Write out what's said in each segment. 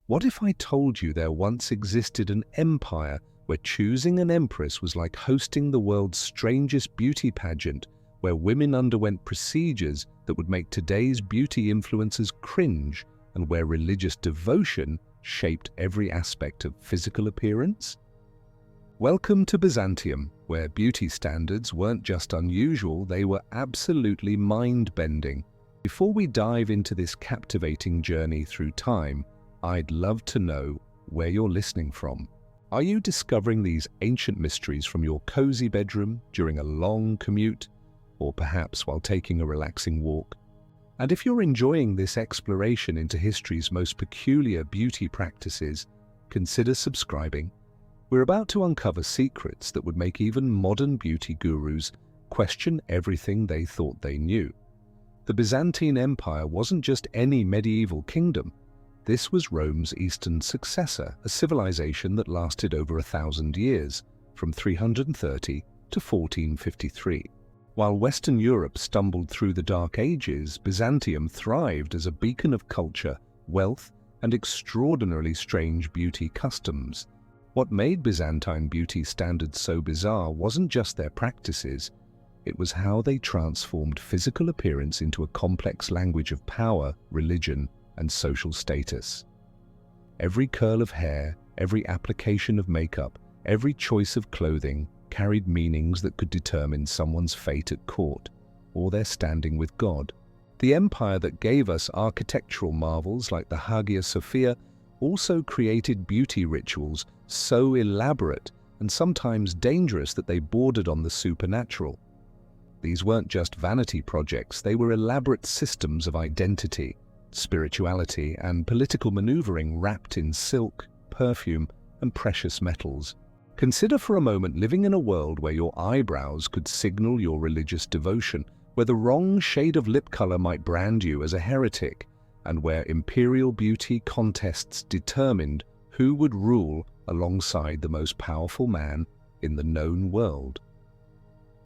What if I told you there once existed an empire where choosing an empress was like hosting the world's strangest beauty pageant, where women underwent procedures that would make today's beauty influencers cringe, and where religious devotion shaped every aspect of physical appearance? Welcome to Byzantium, where beauty standards weren't just unusual, they were absolutely mind-bending. Before we dive into this captivating journey through time, I'd love to know where you're listening from. Are you discovering these ancient mysteries from your cozy bedroom during a long commute, or perhaps while taking a relaxing walk? And if you're enjoying this exploration into history's most peculiar beauty practices, consider subscribing. We're about to uncover secrets that would make even modern beauty gurus question everything they thought they knew. The Byzantine Empire wasn't just any medieval kingdom. This was Rome's eastern successor, a civilization that lasted over 1,000 years, from 330 to 1453. While Western Europe stumbled through the Dark Ages, Byzantium thrived as a beacon of culture, wealth, and extraordinarily strange beauty customs. What made Byzantine beauty standards so bizarre wasn't just their practices, it was how they transformed physical appearance into a complex language of power, religion, and social status. Every curl of hair, every application of makeup, every choice of clothing carried meanings that could determine someone's fate at court or their standing with God. The empire that gave us architectural marvels like the Hagia Sophia also created beauty rituals so elaborate and sometimes dangerous that they bordered on the supernatural. These weren't just vanity projects, they were elaborate systems of identity, spirituality, and political maneuvering wrapped in silk, perfume, and precious metals. Consider for a moment living in a world where your eyebrows could signal your religious devotion, where the wrong shade of lip color might brand you as a heretic, and where imperial beauty contests determined who would rule alongside the most powerful man in the known world.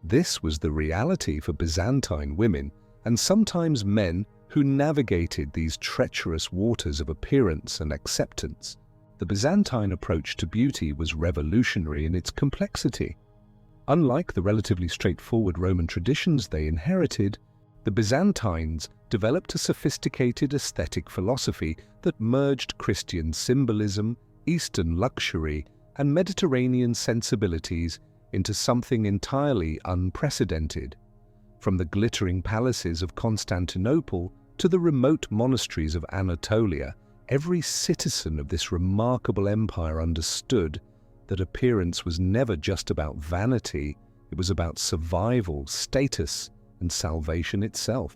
This was the reality for Byzantine women, and sometimes men, who navigated these treacherous waters of appearance and acceptance. The Byzantine approach to beauty was revolutionary in its complexity. Unlike the relatively straightforward Roman traditions they inherited, the Byzantines developed a sophisticated aesthetic philosophy that merged Christian symbolism, Eastern luxury, and Mediterranean sensibilities into something entirely unprecedented. From the glittering palaces of Constantinople to the remote monasteries of Anatolia, every citizen of this remarkable empire understood that appearance was never just about vanity, it was about survival, status, and salvation itself.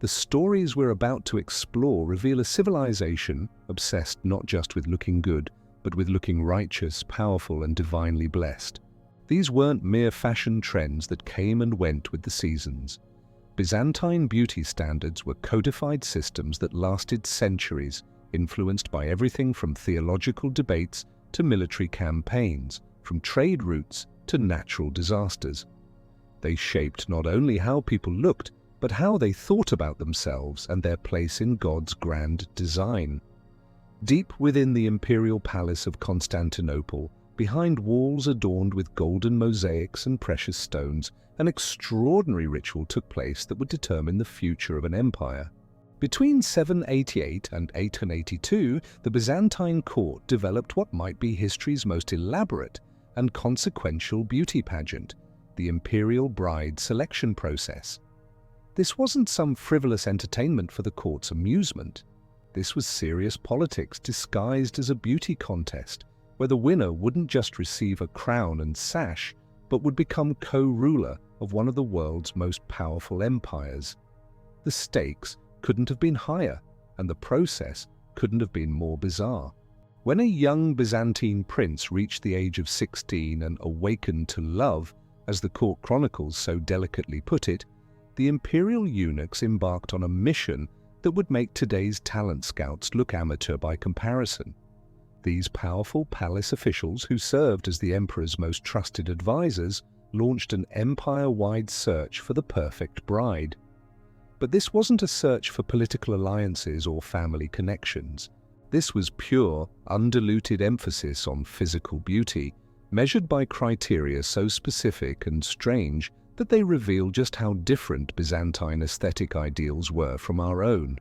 The stories we're about to explore reveal a civilization obsessed not just with looking good, but with looking righteous, powerful, and divinely blessed. These weren't mere fashion trends that came and went with the seasons. Byzantine beauty standards were codified systems that lasted centuries, influenced by everything from theological debates to military campaigns, from trade routes to natural disasters. They shaped not only how people looked, but how they thought about themselves and their place in God's grand design. Deep within the Imperial Palace of Constantinople, behind walls adorned with golden mosaics and precious stones, an extraordinary ritual took place that would determine the future of an empire. Between 788 and 882, the Byzantine court developed what might be history's most elaborate and consequential beauty pageant, the imperial bride selection process. This wasn't some frivolous entertainment for the court's amusement. This was serious politics disguised as a beauty contest, where the winner wouldn't just receive a crown and sash, but would become co-ruler of one of the world's most powerful empires. The stakes couldn't have been higher, and the process couldn't have been more bizarre. When a young Byzantine prince reached the age of 16 and awakened to love, as the court chronicles so delicately put it, the imperial eunuchs embarked on a mission that would make today's talent scouts look amateur by comparison. These powerful palace officials, who served as the emperor's most trusted advisors, launched an empire-wide search for the perfect bride. But this wasn't a search for political alliances or family connections. This was pure, undiluted emphasis on physical beauty, measured by criteria so specific and strange that they reveal just how different Byzantine aesthetic ideals were from our own.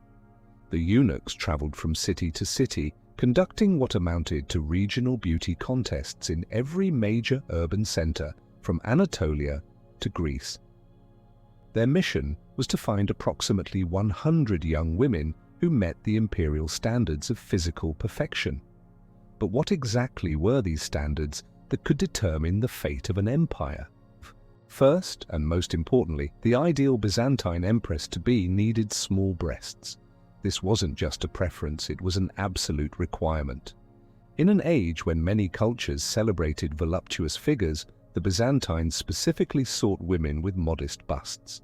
The eunuchs traveled from city to city, conducting what amounted to regional beauty contests in every major urban center, from Anatolia to Greece. Their mission was to find approximately 100 young women who met the imperial standards of physical perfection. But what exactly were these standards that could determine the fate of an empire? First, and most importantly, the ideal Byzantine empress-to-be needed small breasts. This wasn't just a preference, it was an absolute requirement. In an age when many cultures celebrated voluptuous figures, the Byzantines specifically sought women with modest busts.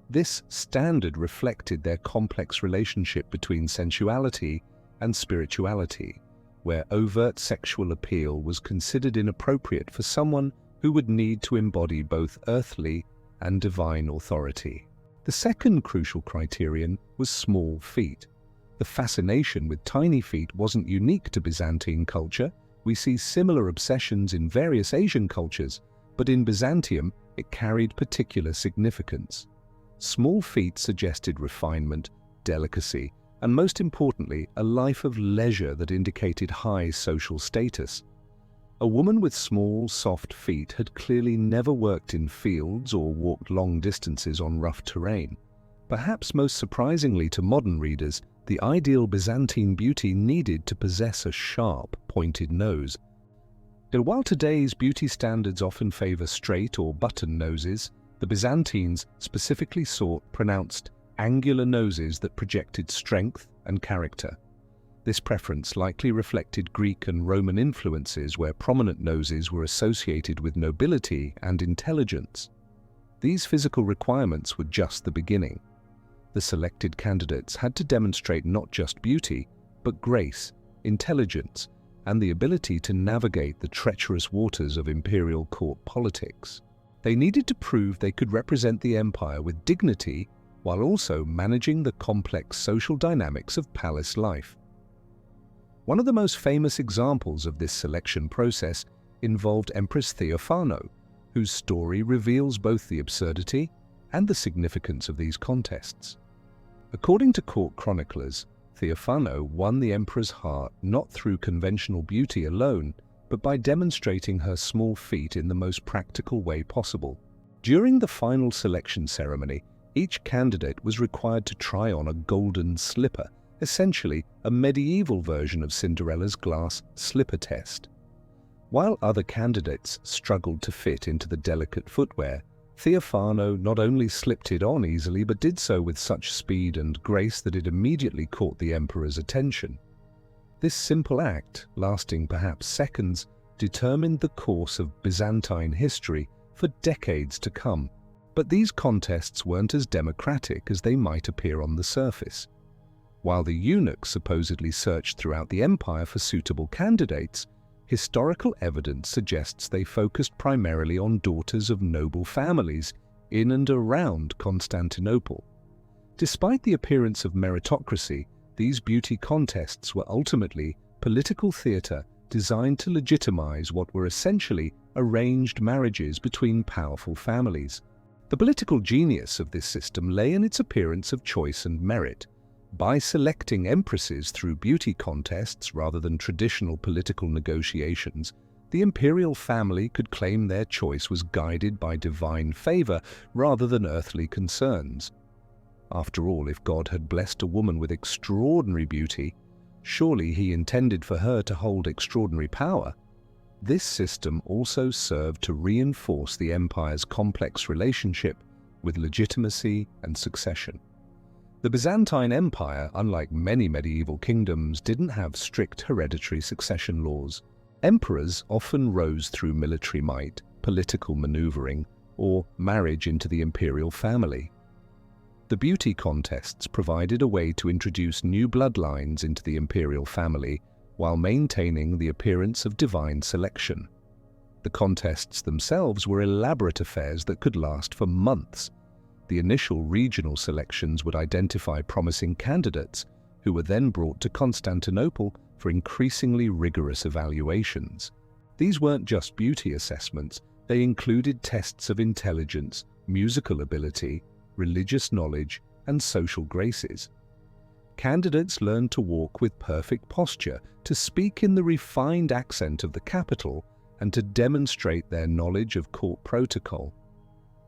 This standard reflected their complex relationship between sensuality and spirituality, where overt sexual appeal was considered inappropriate for someone who would need to embody both earthly and divine authority. The second crucial criterion was small feet. The fascination with tiny feet wasn't unique to Byzantine culture. We see similar obsessions in various Asian cultures, but in Byzantium it carried particular significance. Small feet suggested refinement, delicacy, and most importantly, a life of leisure that indicated high social status. A woman with small, soft feet had clearly never worked in fields or walked long distances on rough terrain. Perhaps most surprisingly to modern readers, the ideal Byzantine beauty needed to possess a sharp, pointed nose. And while today's beauty standards often favor straight or button noses, the Byzantines specifically sought pronounced, angular noses that projected strength and character. This preference likely reflected Greek and Roman influences where prominent noses were associated with nobility and intelligence. These physical requirements were just the beginning. The selected candidates had to demonstrate not just beauty, but grace, intelligence, and the ability to navigate the treacherous waters of imperial court politics. They needed to prove they could represent the empire with dignity while also managing the complex social dynamics of palace life. One of the most famous examples of this selection process involved Empress Theophano, whose story reveals both the absurdity and the significance of these contests. According to court chroniclers, Theophano won the emperor's heart not through conventional beauty alone, but by demonstrating her small feet in the most practical way possible. During the final selection ceremony, each candidate was required to try on a golden slipper, essentially a medieval version of Cinderella's glass slipper test. While other candidates struggled to fit into the delicate footwear, Theophano not only slipped it on easily but did so with such speed and grace that it immediately caught the emperor's attention. This simple act, lasting perhaps seconds, determined the course of Byzantine history for decades to come. But these contests weren't as democratic as they might appear on the surface. While the eunuchs supposedly searched throughout the empire for suitable candidates, historical evidence suggests they focused primarily on daughters of noble families in and around Constantinople. Despite the appearance of meritocracy, these beauty contests were ultimately political theater designed to legitimize what were essentially arranged marriages between powerful families. The political genius of this system lay in its appearance of choice and merit. By selecting empresses through beauty contests rather than traditional political negotiations, the imperial family could claim their choice was guided by divine favor rather than earthly concerns. After all, if God had blessed a woman with extraordinary beauty, surely he intended for her to hold extraordinary power. This system also served to reinforce the empire's complex relationship with legitimacy and succession. The Byzantine Empire, unlike many medieval kingdoms, didn't have strict hereditary succession laws. Emperors often rose through military might, political maneuvering, or marriage into the imperial family. The beauty contests provided a way to introduce new bloodlines into the imperial family while maintaining the appearance of divine selection. The contests themselves were elaborate affairs that could last for months. The initial regional selections would identify promising candidates who were then brought to Constantinople for increasingly rigorous evaluations. These weren't just beauty assessments, they included tests of intelligence, musical ability, religious knowledge, and social graces. Candidates learned to walk with perfect posture, to speak in the refined accent of the capital, and to demonstrate their knowledge of court protocol.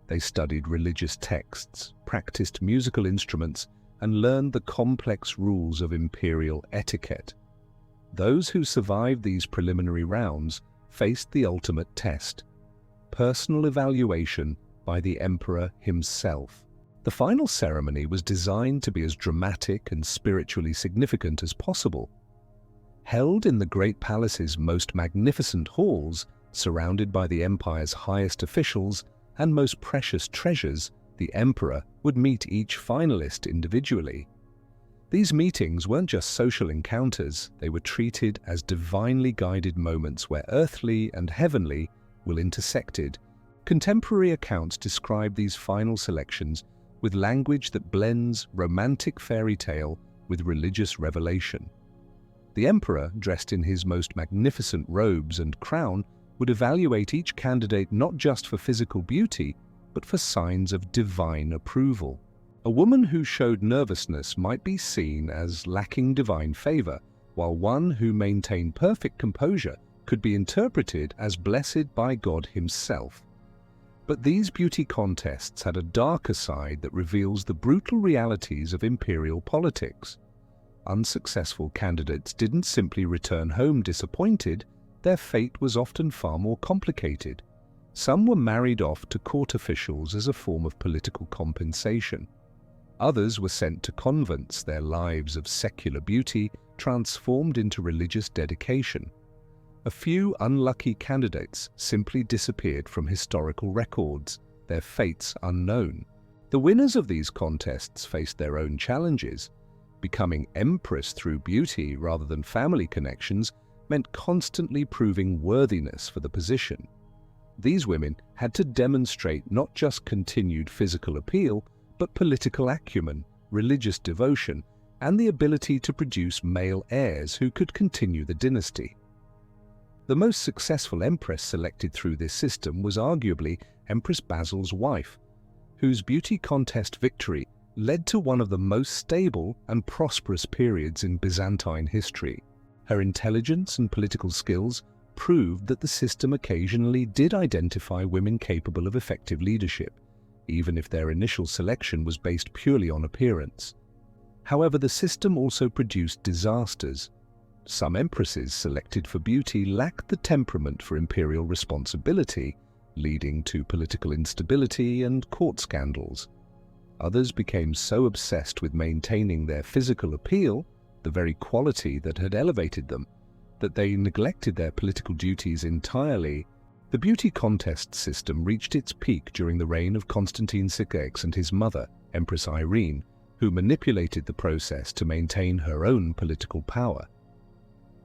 They studied religious texts, practiced musical instruments, and learned the complex rules of imperial etiquette. Those who survived these preliminary rounds faced the ultimate test: personal evaluation by the emperor himself. The final ceremony was designed to be as dramatic and spiritually significant as possible. Held in the great palace's most magnificent halls, surrounded by the empire's highest officials and most precious treasures, the emperor would meet each finalist individually. These meetings weren't just social encounters, they were treated as divinely guided moments where earthly and heavenly will intersected. Contemporary accounts describe these final selections with language that blends romantic fairy tale with religious revelation. The emperor, dressed in his most magnificent robes and crown, would evaluate each candidate not just for physical beauty, but for signs of divine approval. A woman who showed nervousness might be seen as lacking divine favor, while one who maintained perfect composure could be interpreted as blessed by God himself. But these beauty contests had a darker side that reveals the brutal realities of imperial politics. Unsuccessful candidates didn't simply return home disappointed, their fate was often far more complicated. Some were married off to court officials as a form of political compensation. Others were sent to convents, their lives of secular beauty transformed into religious dedication. A few unlucky candidates simply disappeared from historical records, their fates unknown. The winners of these contests faced their own challenges. Becoming empress through beauty rather than family connections meant constantly proving worthiness for the position. These women had to demonstrate not just continued physical appeal, but political acumen, religious devotion, and the ability to produce male heirs who could continue the dynasty. The most successful empress selected through this system was arguably Empress Basil's wife, whose beauty contest victory led to one of the most stable and prosperous periods in Byzantine history. Her intelligence and political skills proved that the system occasionally did identify women capable of effective leadership, even if their initial selection was based purely on appearance. However, the system also produced disasters. Some empresses selected for beauty lacked the temperament for imperial responsibility, leading to political instability and court scandals. Others became so obsessed with maintaining their physical appeal, the very quality that had elevated them, that they neglected their political duties entirely. The beauty contest system reached its peak during the reign of Constantine VI and his mother, Empress Irene, who manipulated the process to maintain her own political power.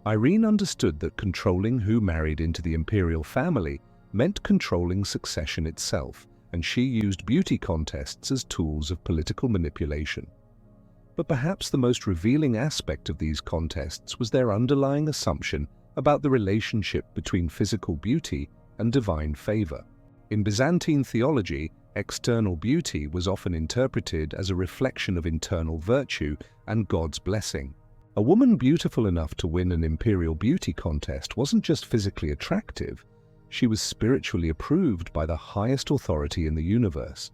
Irene understood that controlling who married into the imperial family meant controlling succession itself, and she used beauty contests as tools of political manipulation. But perhaps the most revealing aspect of these contests was their underlying assumption about the relationship between physical beauty and divine favor. In Byzantine theology, external beauty was often interpreted as a reflection of internal virtue and God's blessing. A woman beautiful enough to win an imperial beauty contest wasn't just physically attractive, she was spiritually approved by the highest authority in the universe.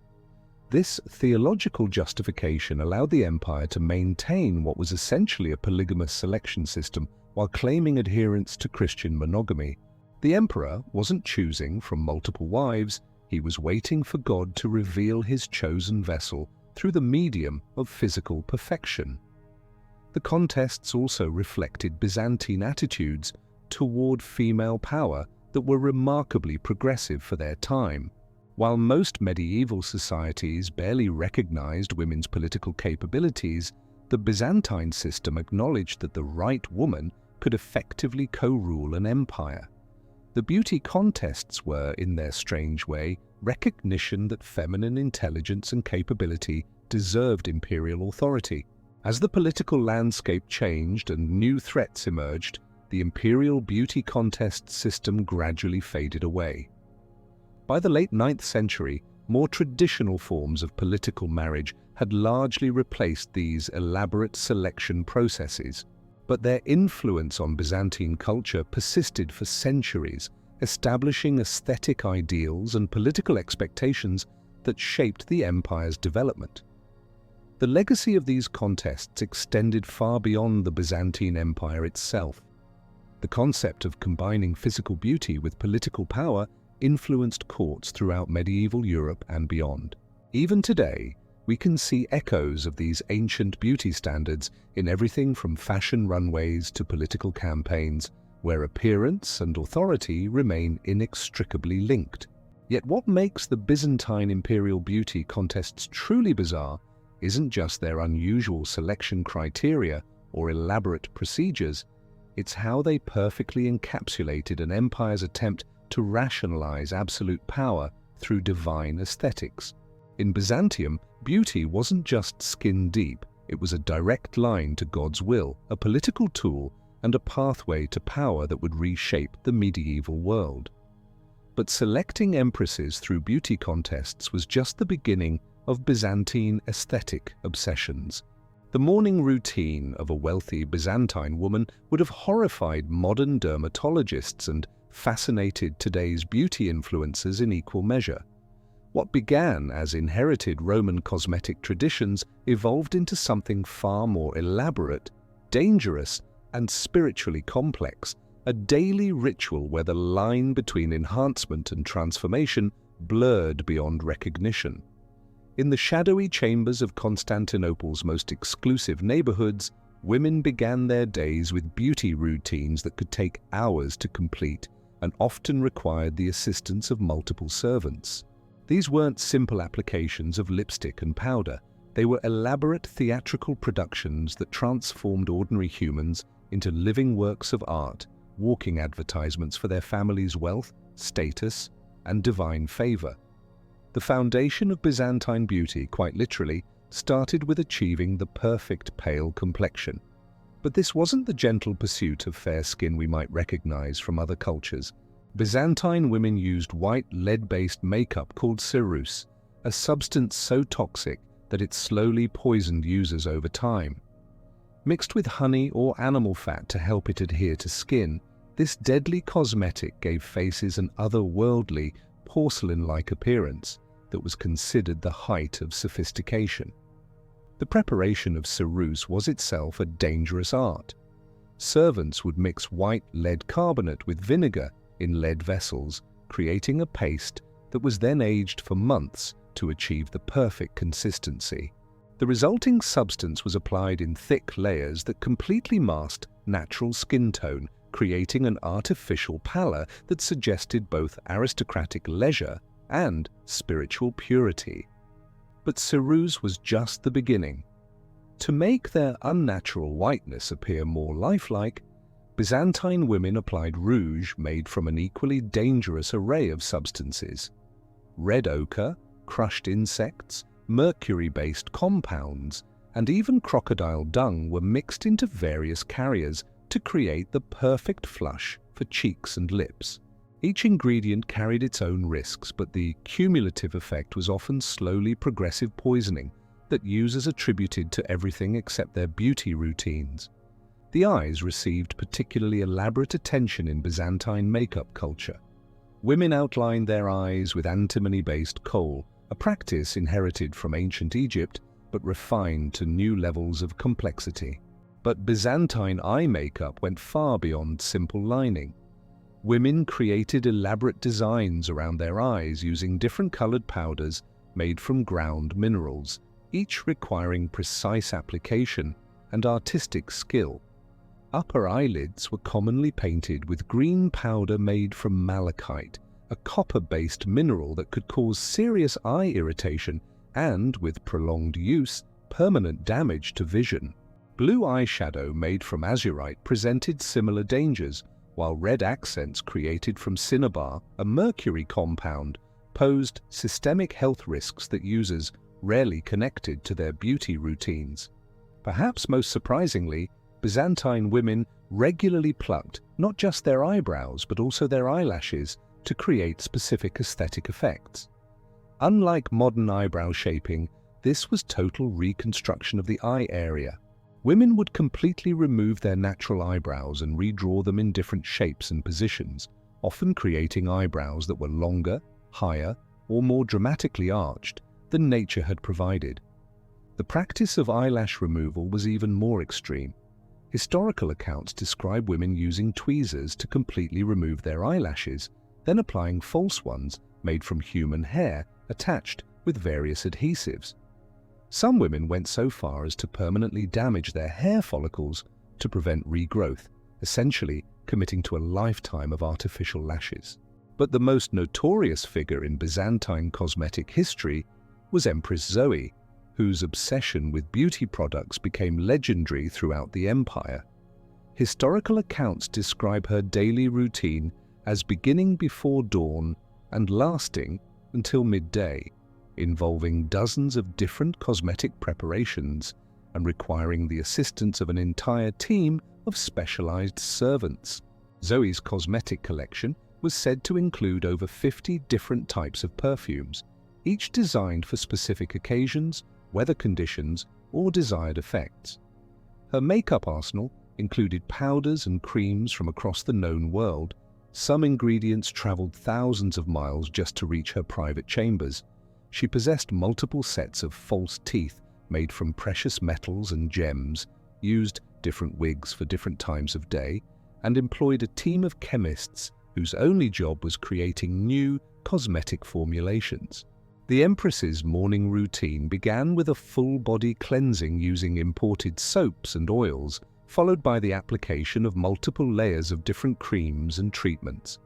This theological justification allowed the empire to maintain what was essentially a polygamous selection system while claiming adherence to Christian monogamy. The emperor wasn't choosing from multiple wives, he was waiting for God to reveal his chosen vessel through the medium of physical perfection. The contests also reflected Byzantine attitudes toward female power that were remarkably progressive for their time. While most medieval societies barely recognized women's political capabilities, the Byzantine system acknowledged that the right woman could effectively co-rule an empire. The beauty contests were, in their strange way, recognition that feminine intelligence and capability deserved imperial authority. As the political landscape changed and new threats emerged, the imperial beauty contest system gradually faded away. By the late 9th century, more traditional forms of political marriage had largely replaced these elaborate selection processes, but their influence on Byzantine culture persisted for centuries, establishing aesthetic ideals and political expectations that shaped the empire's development. The legacy of these contests extended far beyond the Byzantine Empire itself. The concept of combining physical beauty with political power influenced courts throughout medieval Europe and beyond. Even today, we can see echoes of these ancient beauty standards in everything from fashion runways to political campaigns, where appearance and authority remain inextricably linked. Yet what makes the Byzantine imperial beauty contests truly bizarre isn't just their unusual selection criteria or elaborate procedures, it's how they perfectly encapsulated an empire's attempt to rationalize absolute power through divine aesthetics. In Byzantium, beauty wasn't just skin deep, it was a direct line to God's will, a political tool, and a pathway to power that would reshape the medieval world. But selecting empresses through beauty contests was just the beginning of Byzantine aesthetic obsessions. The morning routine of a wealthy Byzantine woman would have horrified modern dermatologists and fascinated today's beauty influencers in equal measure. What began as inherited Roman cosmetic traditions evolved into something far more elaborate, dangerous, and spiritually complex, a daily ritual where the line between enhancement and transformation blurred beyond recognition. In the shadowy chambers of Constantinople's most exclusive neighborhoods, women began their days with beauty routines that could take hours to complete and often required the assistance of multiple servants. These weren't simple applications of lipstick and powder. They were elaborate theatrical productions that transformed ordinary humans into living works of art, walking advertisements for their family's wealth, status, and divine favor. The foundation of Byzantine beauty, quite literally, started with achieving the perfect pale complexion. But this wasn't the gentle pursuit of fair skin we might recognize from other cultures. Byzantine women used white lead-based makeup called ceruse, a substance so toxic that it slowly poisoned users over time. Mixed with honey or animal fat to help it adhere to skin, this deadly cosmetic gave faces an otherworldly, porcelain-like appearance that was considered the height of sophistication. The preparation of ceruse was itself a dangerous art. Servants would mix white lead carbonate with vinegar in lead vessels, creating a paste that was then aged for months to achieve the perfect consistency. The resulting substance was applied in thick layers that completely masked natural skin tone, creating an artificial pallor that suggested both aristocratic leisure and spiritual purity. But ceruse was just the beginning. To make their unnatural whiteness appear more lifelike, Byzantine women applied rouge made from an equally dangerous array of substances. Red ochre, crushed insects, mercury-based compounds, and even crocodile dung were mixed into various carriers to create the perfect flush for cheeks and lips. Each ingredient carried its own risks, but the cumulative effect was often slowly progressive poisoning that users attributed to everything except their beauty routines. The eyes received particularly elaborate attention in Byzantine makeup culture. Women outlined their eyes with antimony-based kohl, a practice inherited from ancient Egypt but refined to new levels of complexity. But Byzantine eye makeup went far beyond simple lining. Women created elaborate designs around their eyes using different colored powders made from ground minerals, each requiring precise application and artistic skill. Upper eyelids were commonly painted with green powder made from malachite, a copper-based mineral that could cause serious eye irritation and, with prolonged use, permanent damage to vision. Blue eyeshadow made from azurite presented similar dangers, while red accents created from cinnabar, a mercury compound, posed systemic health risks that users rarely connected to their beauty routines. Perhaps most surprisingly, Byzantine women regularly plucked not just their eyebrows but also their eyelashes to create specific aesthetic effects. Unlike modern eyebrow shaping, this was total reconstruction of the eye area. Women would completely remove their natural eyebrows and redraw them in different shapes and positions, often creating eyebrows that were longer, higher, or more dramatically arched than nature had provided. The practice of eyelash removal was even more extreme. Historical accounts describe women using tweezers to completely remove their eyelashes, then applying false ones made from human hair attached with various adhesives. Some women went so far as to permanently damage their hair follicles to prevent regrowth, essentially committing to a lifetime of artificial lashes. But the most notorious figure in Byzantine cosmetic history was Empress Zoe, whose obsession with beauty products became legendary throughout the empire. Historical accounts describe her daily routine as beginning before dawn and lasting until midday, involving dozens of different cosmetic preparations and requiring the assistance of an entire team of specialized servants. Zoe's cosmetic collection was said to include over 50 different types of perfumes, each designed for specific occasions, weather conditions, or desired effects. Her makeup arsenal included powders and creams from across the known world. Some ingredients traveled thousands of miles just to reach her private chambers. She possessed multiple sets of false teeth made from precious metals and gems, used different wigs for different times of day, and employed a team of chemists whose only job was creating new cosmetic formulations. The Empress's morning routine began with a full-body cleansing using imported soaps and oils, followed by the application of multiple layers of different creams and treatments.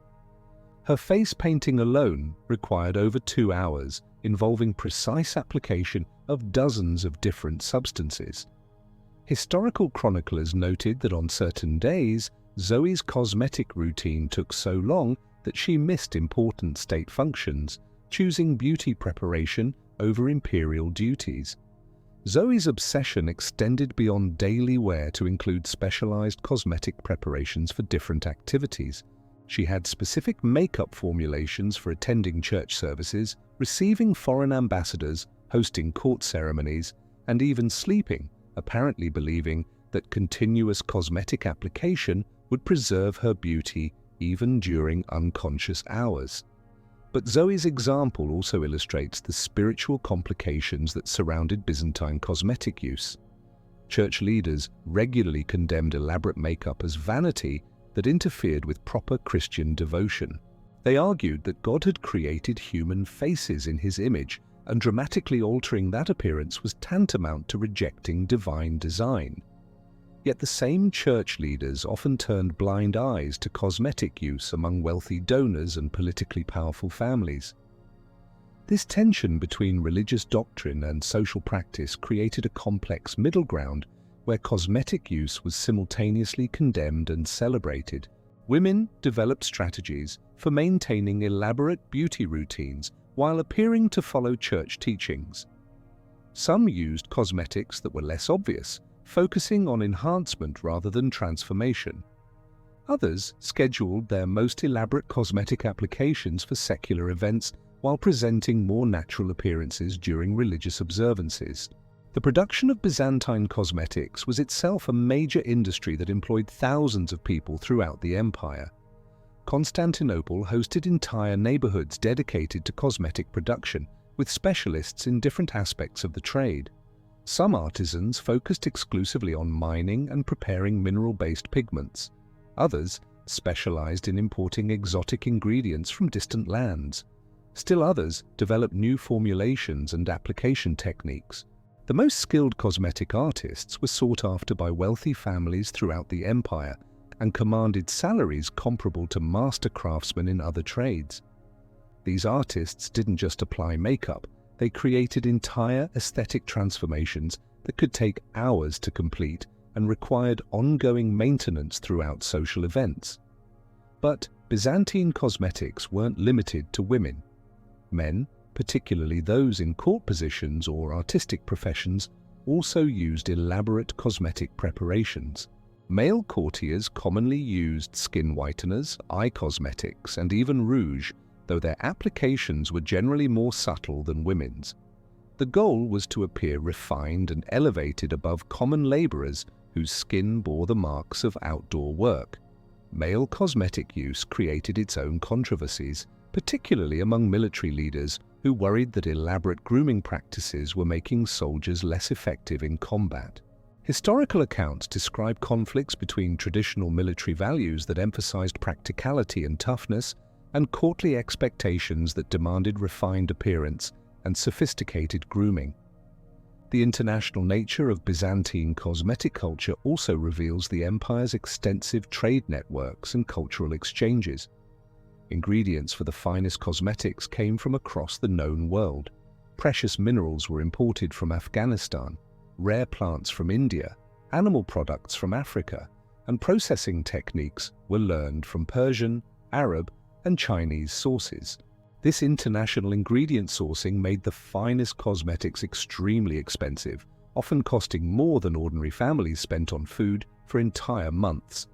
Her face painting alone required over 2 hours, involving precise application of dozens of different substances. Historical chroniclers noted that on certain days, Zoe's cosmetic routine took so long that she missed important state functions, choosing beauty preparation over imperial duties. Zoe's obsession extended beyond daily wear to include specialized cosmetic preparations for different activities. She had specific makeup formulations for attending church services, receiving foreign ambassadors, hosting court ceremonies, and even sleeping, apparently believing that continuous cosmetic application would preserve her beauty even during unconscious hours. But Zoe's example also illustrates the spiritual complications that surrounded Byzantine cosmetic use. Church leaders regularly condemned elaborate makeup as vanity that interfered with proper Christian devotion. They argued that God had created human faces in his image, and dramatically altering that appearance was tantamount to rejecting divine design. Yet the same church leaders often turned blind eyes to cosmetic use among wealthy donors and politically powerful families. This tension between religious doctrine and social practice created a complex middle ground where cosmetic use was simultaneously condemned and celebrated. Women developed strategies for maintaining elaborate beauty routines while appearing to follow church teachings. Some used cosmetics that were less obvious, focusing on enhancement rather than transformation. Others scheduled their most elaborate cosmetic applications for secular events while presenting more natural appearances during religious observances. The production of Byzantine cosmetics was itself a major industry that employed thousands of people throughout the empire. Constantinople hosted entire neighborhoods dedicated to cosmetic production, with specialists in different aspects of the trade. Some artisans focused exclusively on mining and preparing mineral-based pigments. Others specialized in importing exotic ingredients from distant lands. Still others developed new formulations and application techniques. The most skilled cosmetic artists were sought after by wealthy families throughout the empire and commanded salaries comparable to master craftsmen in other trades. These artists didn't just apply makeup, they created entire aesthetic transformations that could take hours to complete and required ongoing maintenance throughout social events. But Byzantine cosmetics weren't limited to women. Men, particularly those in court positions or artistic professions, also used elaborate cosmetic preparations. Male courtiers commonly used skin whiteners, eye cosmetics, and even rouge, though their applications were generally more subtle than women's. The goal was to appear refined and elevated above common laborers whose skin bore the marks of outdoor work. Male cosmetic use created its own controversies, particularly among military leaders who worried that elaborate grooming practices were making soldiers less effective in combat. Historical accounts describe conflicts between traditional military values that emphasized practicality and toughness and courtly expectations that demanded refined appearance and sophisticated grooming. The international nature of Byzantine cosmetic culture also reveals the empire's extensive trade networks and cultural exchanges. Ingredients for the finest cosmetics came from across the known world. Precious minerals were imported from Afghanistan, rare plants from India, animal products from Africa, and processing techniques were learned from Persian, Arab, and Chinese sources. This international ingredient sourcing made the finest cosmetics extremely expensive, often costing more than ordinary families spent on food for entire months.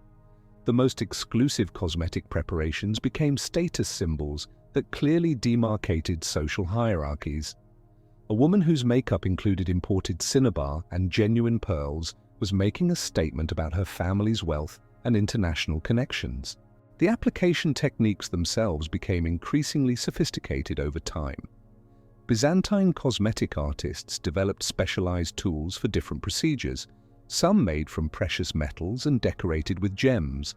The most exclusive cosmetic preparations became status symbols that clearly demarcated social hierarchies. A woman whose makeup included imported cinnabar and genuine pearls was making a statement about her family's wealth and international connections. The application techniques themselves became increasingly sophisticated over time. Byzantine cosmetic artists developed specialized tools for different procedures, some made from precious metals and decorated with gems.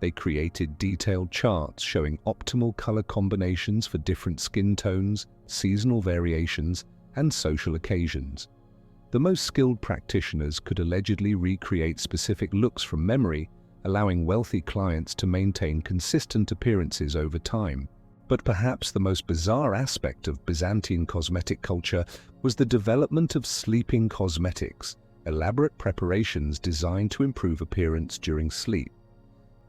They created detailed charts showing optimal color combinations for different skin tones, seasonal variations, and social occasions. The most skilled practitioners could allegedly recreate specific looks from memory, allowing wealthy clients to maintain consistent appearances over time. But perhaps the most bizarre aspect of Byzantine cosmetic culture was the development of sleeping cosmetics, elaborate preparations designed to improve appearance during sleep.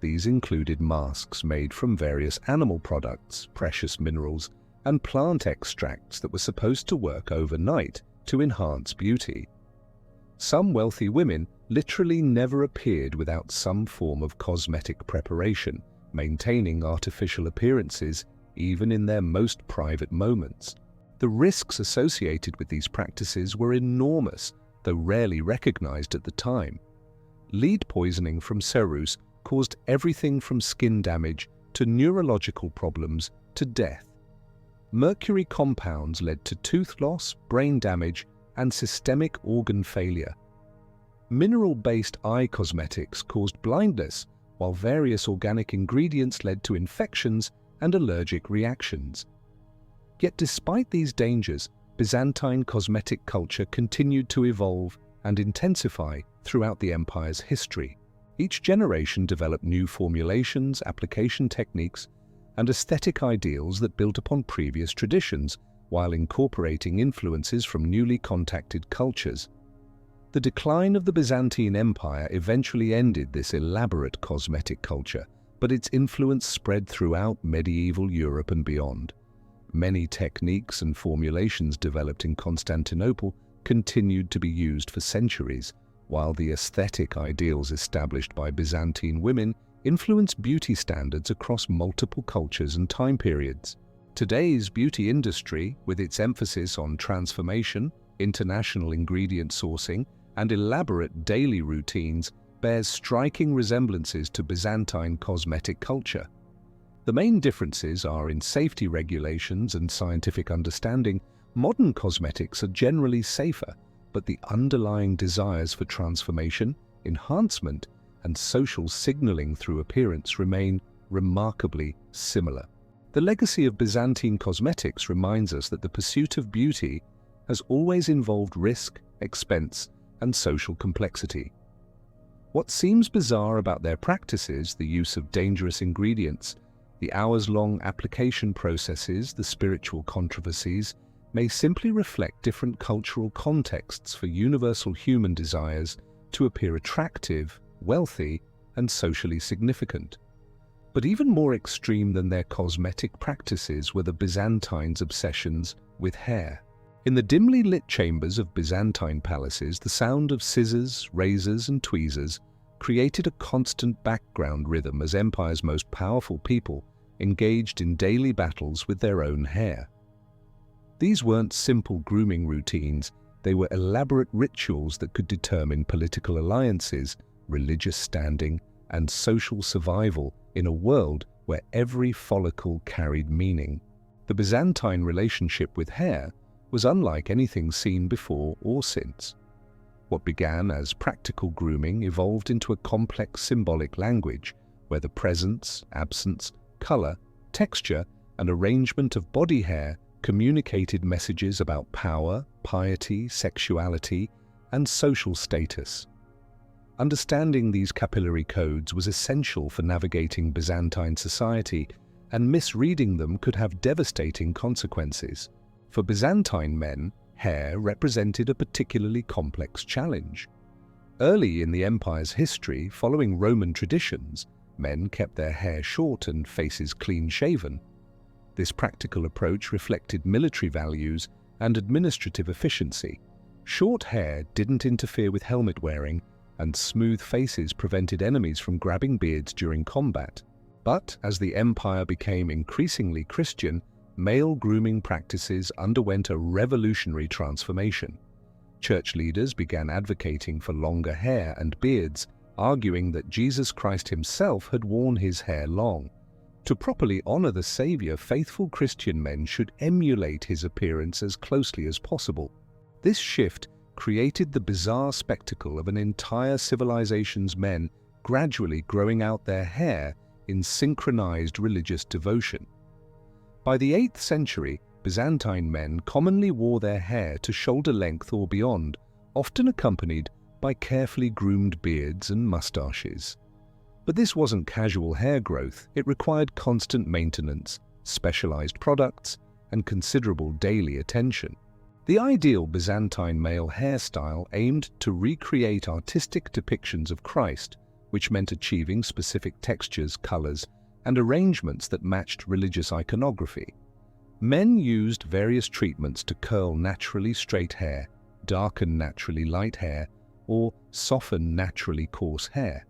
These included masks made from various animal products, precious minerals, and plant extracts that were supposed to work overnight to enhance beauty. Some wealthy women literally never appeared without some form of cosmetic preparation, maintaining artificial appearances even in their most private moments. The risks associated with these practices were enormous, though rarely recognized at the time. Lead poisoning from ceruse caused everything from skin damage to neurological problems to death. Mercury compounds led to tooth loss, brain damage, and systemic organ failure. Mineral-based eye cosmetics caused blindness, while various organic ingredients led to infections and allergic reactions. Yet despite these dangers, Byzantine cosmetic culture continued to evolve and intensify throughout the empire's history. Each generation developed new formulations, application techniques, and aesthetic ideals that built upon previous traditions, while incorporating influences from newly contacted cultures. The decline of the Byzantine Empire eventually ended this elaborate cosmetic culture, but its influence spread throughout medieval Europe and beyond. Many techniques and formulations developed in Constantinople continued to be used for centuries, while the aesthetic ideals established by Byzantine women influenced beauty standards across multiple cultures and time periods. Today's beauty industry, with its emphasis on transformation, international ingredient sourcing, and elaborate daily routines, bears striking resemblances to Byzantine cosmetic culture. The main differences are in safety regulations and scientific understanding. Modern cosmetics are generally safer, but the underlying desires for transformation, enhancement, and social signaling through appearance remain remarkably similar. The legacy of Byzantine cosmetics reminds us that the pursuit of beauty has always involved risk, expense, and social complexity. What seems bizarre about their practices, the use of dangerous ingredients, the hours-long application processes, the spiritual controversies, may simply reflect different cultural contexts for universal human desires to appear attractive, wealthy, and socially significant. But even more extreme than their cosmetic practices were the Byzantines' obsessions with hair. In the dimly lit chambers of Byzantine palaces, the sound of scissors, razors, and tweezers created a constant background rhythm as empire's most powerful people engaged in daily battles with their own hair. These weren't simple grooming routines, they were elaborate rituals that could determine political alliances, religious standing, and social survival in a world where every follicle carried meaning. The Byzantine relationship with hair was unlike anything seen before or since. What began as practical grooming evolved into a complex symbolic language where the presence, absence, color, texture, and arrangement of body hair communicated messages about power, piety, sexuality, and social status. Understanding these capillary codes was essential for navigating Byzantine society, and misreading them could have devastating consequences. For Byzantine men, hair represented a particularly complex challenge. Early in the empire's history, following Roman traditions, men kept their hair short and faces clean-shaven. This practical approach reflected military values and administrative efficiency. Short hair didn't interfere with helmet wearing, and smooth faces prevented enemies from grabbing beards during combat. But as the empire became increasingly Christian, male grooming practices underwent a revolutionary transformation. Church leaders began advocating for longer hair and beards, arguing that Jesus Christ himself had worn his hair long. To properly honor the Savior, faithful Christian men should emulate his appearance as closely as possible. This shift created the bizarre spectacle of an entire civilization's men gradually growing out their hair in synchronized religious devotion. By the 8th century, Byzantine men commonly wore their hair to shoulder length or beyond, often accompanied by carefully groomed beards and mustaches. But this wasn't casual hair growth, it required constant maintenance, specialized products, and considerable daily attention. The ideal Byzantine male hairstyle aimed to recreate artistic depictions of Christ, which meant achieving specific textures, colors, and arrangements that matched religious iconography. Men used various treatments to curl naturally straight hair, darken naturally light hair, or soften naturally coarse hair.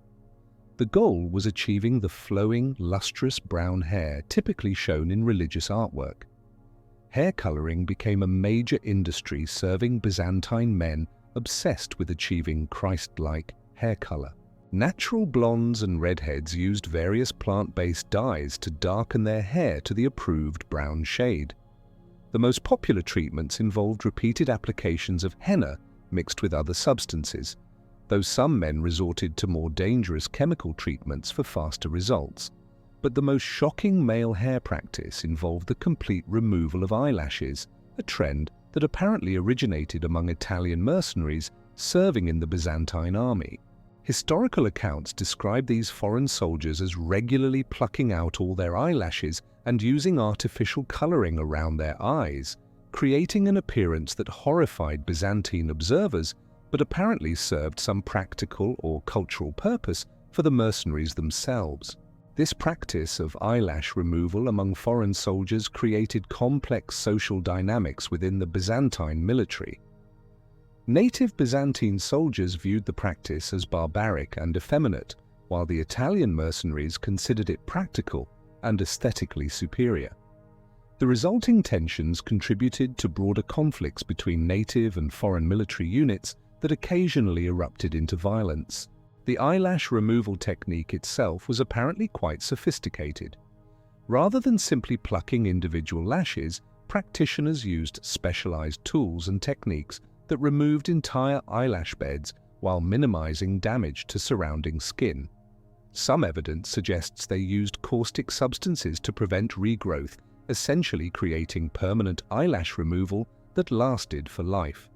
The goal was achieving the flowing, lustrous brown hair typically shown in religious artwork. Hair coloring became a major industry, serving Byzantine men obsessed with achieving Christ-like hair color. Natural blondes and redheads used various plant-based dyes to darken their hair to the approved brown shade. The most popular treatments involved repeated applications of henna mixed with other substances, though some men resorted to more dangerous chemical treatments for faster results. But the most shocking male hair practice involved the complete removal of eyelashes, a trend that apparently originated among Italian mercenaries serving in the Byzantine army. Historical accounts describe these foreign soldiers as regularly plucking out all their eyelashes and using artificial coloring around their eyes, creating an appearance that horrified Byzantine observers but apparently served some practical or cultural purpose for the mercenaries themselves. This practice of eyelash removal among foreign soldiers created complex social dynamics within the Byzantine military. Native Byzantine soldiers viewed the practice as barbaric and effeminate, while the Italian mercenaries considered it practical and aesthetically superior. The resulting tensions contributed to broader conflicts between native and foreign military units that occasionally erupted into violence. The eyelash removal technique itself was apparently quite sophisticated. Rather than simply plucking individual lashes, practitioners used specialized tools and techniques that removed entire eyelash beds while minimizing damage to surrounding skin. Some evidence suggests they used caustic substances to prevent regrowth, essentially creating permanent eyelash removal that lasted for life.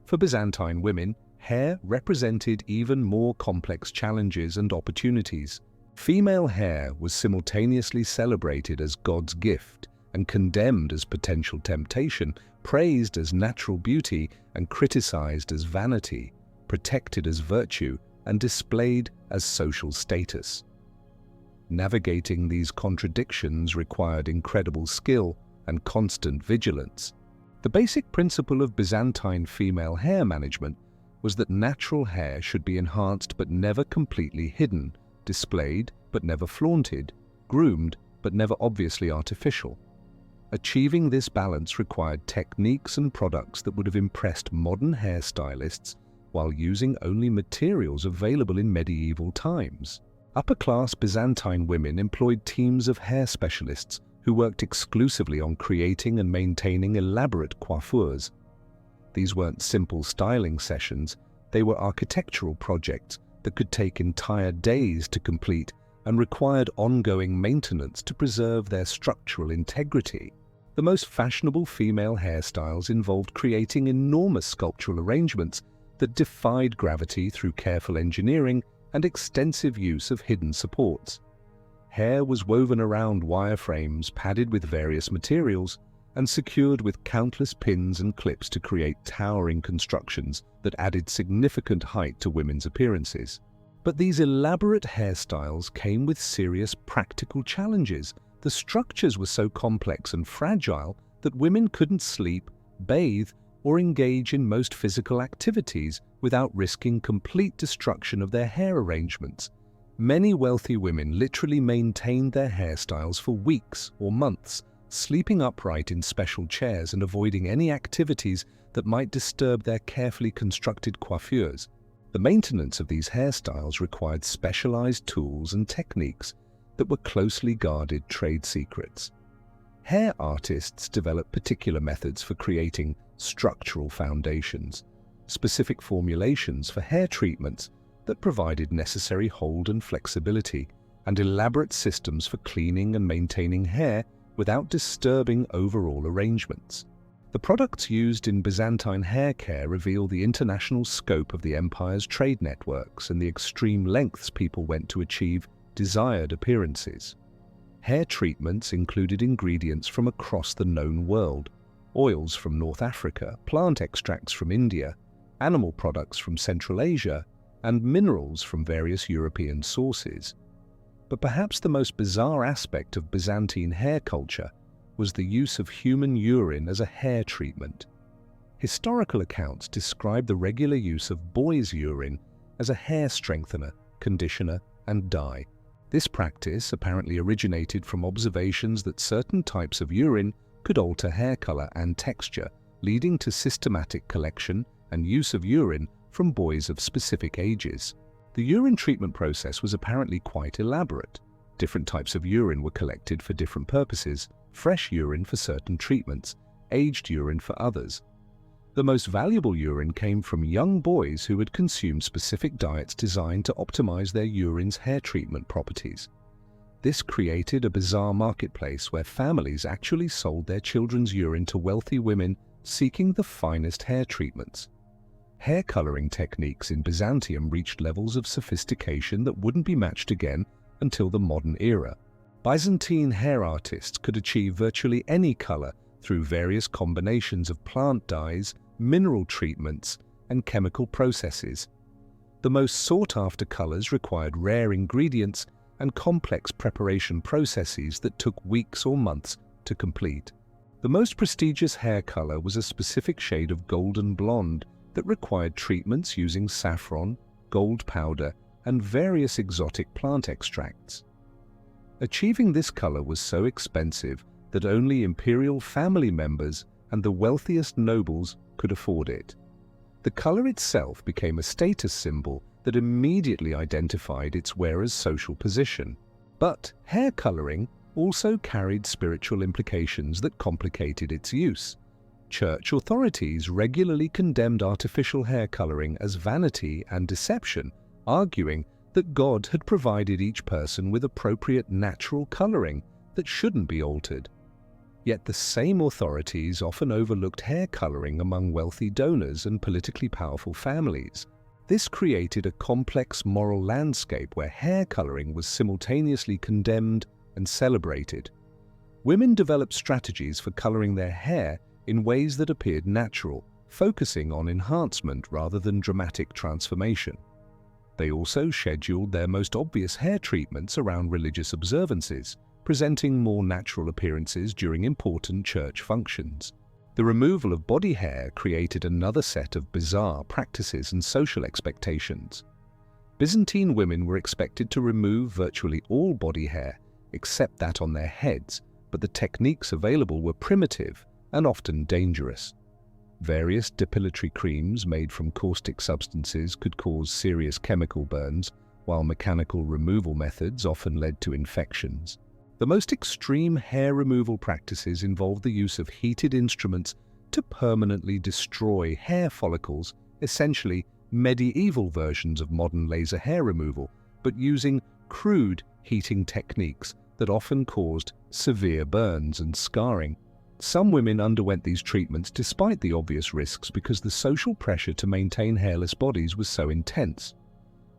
For Byzantine women, hair represented even more complex challenges and opportunities. Female hair was simultaneously celebrated as God's gift and condemned as potential temptation, praised as natural beauty and criticized as vanity, protected as virtue and displayed as social status. Navigating these contradictions required incredible skill and constant vigilance. The basic principle of Byzantine female hair management was that natural hair should be enhanced but never completely hidden, displayed but never flaunted, groomed but never obviously artificial. Achieving this balance required techniques and products that would have impressed modern hairstylists while using only materials available in medieval times. Upper-class Byzantine women employed teams of hair specialists who worked exclusively on creating and maintaining elaborate coiffures. These weren't simple styling sessions, they were architectural projects that could take entire days to complete and required ongoing maintenance to preserve their structural integrity. The most fashionable female hairstyles involved creating enormous sculptural arrangements that defied gravity through careful engineering and extensive use of hidden supports. Hair was woven around wireframes padded with various materials and secured with countless pins and clips to create towering constructions that added significant height to women's appearances. But these elaborate hairstyles came with serious practical challenges. The structures were so complex and fragile that women couldn't sleep, bathe, or engage in most physical activities without risking complete destruction of their hair arrangements. Many wealthy women literally maintained their hairstyles for weeks or months, sleeping upright in special chairs and avoiding any activities that might disturb their carefully constructed coiffures. The maintenance of these hairstyles required specialized tools and techniques that were closely guarded trade secrets. Hair artists developed particular methods for creating structural foundations, specific formulations for hair treatments that provided necessary hold and flexibility, and elaborate systems for cleaning and maintaining hair without disturbing overall arrangements. The products used in Byzantine hair care reveal the international scope of the empire's trade networks and the extreme lengths people went to achieve desired appearances. Hair treatments included ingredients from across the known world, oils from North Africa, plant extracts from India, animal products from Central Asia, and minerals from various European sources. But perhaps the most bizarre aspect of Byzantine hair culture was the use of human urine as a hair treatment. Historical accounts describe the regular use of boys' urine as a hair strengthener, conditioner, and dye. This practice apparently originated from observations that certain types of urine could alter hair color and texture, leading to systematic collection and use of urine from boys of specific ages. The urine treatment process was apparently quite elaborate. Different types of urine were collected for different purposes: fresh urine for certain treatments, aged urine for others. The most valuable urine came from young boys who had consumed specific diets designed to optimize their urine's hair treatment properties. This created a bizarre marketplace where families actually sold their children's urine to wealthy women seeking the finest hair treatments. Hair coloring techniques in Byzantium reached levels of sophistication that wouldn't be matched again until the modern era. Byzantine hair artists could achieve virtually any color through various combinations of plant dyes, mineral treatments, and chemical processes. The most sought-after colors required rare ingredients and complex preparation processes that took weeks or months to complete. The most prestigious hair color was a specific shade of golden blonde that required treatments using saffron, gold powder, and various exotic plant extracts. Achieving this color was so expensive that only imperial family members and the wealthiest nobles could afford it. The color itself became a status symbol that immediately identified its wearer's social position. But hair coloring also carried spiritual implications that complicated its use. Church authorities regularly condemned artificial hair coloring as vanity and deception, arguing that God had provided each person with appropriate natural coloring that shouldn't be altered. Yet the same authorities often overlooked hair coloring among wealthy donors and politically powerful families. This created a complex moral landscape where hair coloring was simultaneously condemned and celebrated. Women developed strategies for coloring their hair in ways that appeared natural, focusing on enhancement rather than dramatic transformation. They also scheduled their most obvious hair treatments around religious observances, presenting more natural appearances during important church functions. The removal of body hair created another set of bizarre practices and social expectations. Byzantine women were expected to remove virtually all body hair, except that on their heads, but the techniques available were primitive and often dangerous. Various depilatory creams made from caustic substances could cause serious chemical burns, while mechanical removal methods often led to infections. The most extreme hair removal practices involved the use of heated instruments to permanently destroy hair follicles, essentially medieval versions of modern laser hair removal, but using crude heating techniques that often caused severe burns and scarring. Some women underwent these treatments despite the obvious risks because the social pressure to maintain hairless bodies was so intense.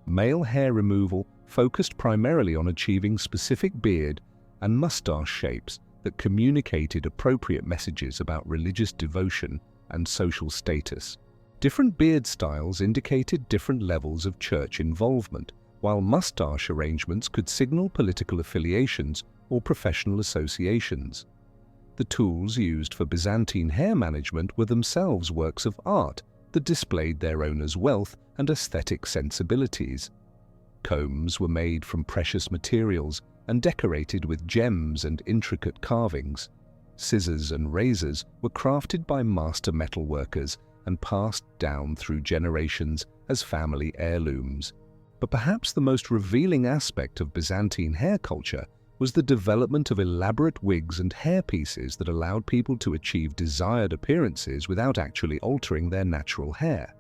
Male hair removal focused primarily on achieving specific beard and mustache shapes that communicated appropriate messages about religious devotion and social status. Different beard styles indicated different levels of church involvement, while mustache arrangements could signal political affiliations or professional associations. The tools used for Byzantine hair management were themselves works of art that displayed their owners' wealth and aesthetic sensibilities. Combs were made from precious materials and decorated with gems and intricate carvings. Scissors and razors were crafted by master metalworkers and passed down through generations as family heirlooms. But perhaps the most revealing aspect of Byzantine hair culture was the development of elaborate wigs and hairpieces that allowed people to achieve desired appearances without actually altering their natural hair.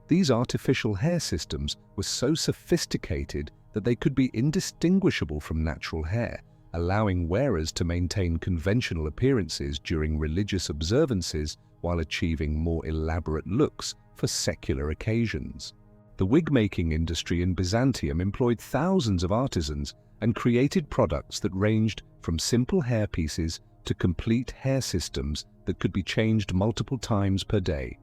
These artificial hair systems were so sophisticated that they could be indistinguishable from natural hair, allowing wearers to maintain conventional appearances during religious observances while achieving more elaborate looks for secular occasions. The wig-making industry in Byzantium employed thousands of artisans and created products that ranged from simple hairpieces to complete hair systems that could be changed multiple times per day.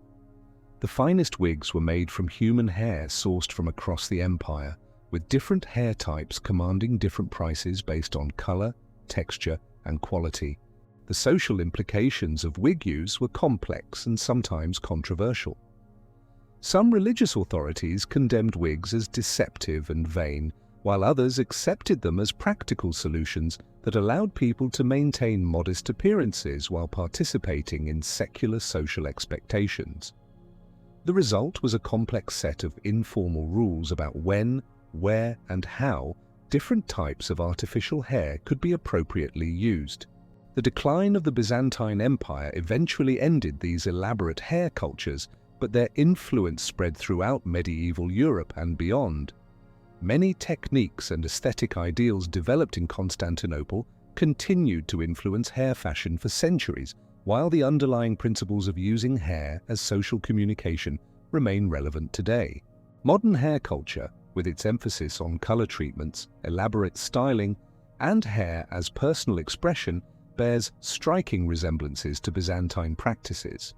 The finest wigs were made from human hair sourced from across the empire, with different hair types commanding different prices based on color, texture, and quality. The social implications of wig use were complex and sometimes controversial. Some religious authorities condemned wigs as deceptive and vain, while others accepted them as practical solutions that allowed people to maintain modest appearances while participating in secular social expectations. The result was a complex set of informal rules about when, where, and how different types of artificial hair could be appropriately used. The decline of the Byzantine Empire eventually ended these elaborate hair cultures, but their influence spread throughout medieval Europe and beyond. Many techniques and aesthetic ideals developed in Constantinople continued to influence hair fashion for centuries, while the underlying principles of using hair as social communication remain relevant today. Modern hair culture, with its emphasis on color treatments, elaborate styling, and hair as personal expression, bears striking resemblances to Byzantine practices.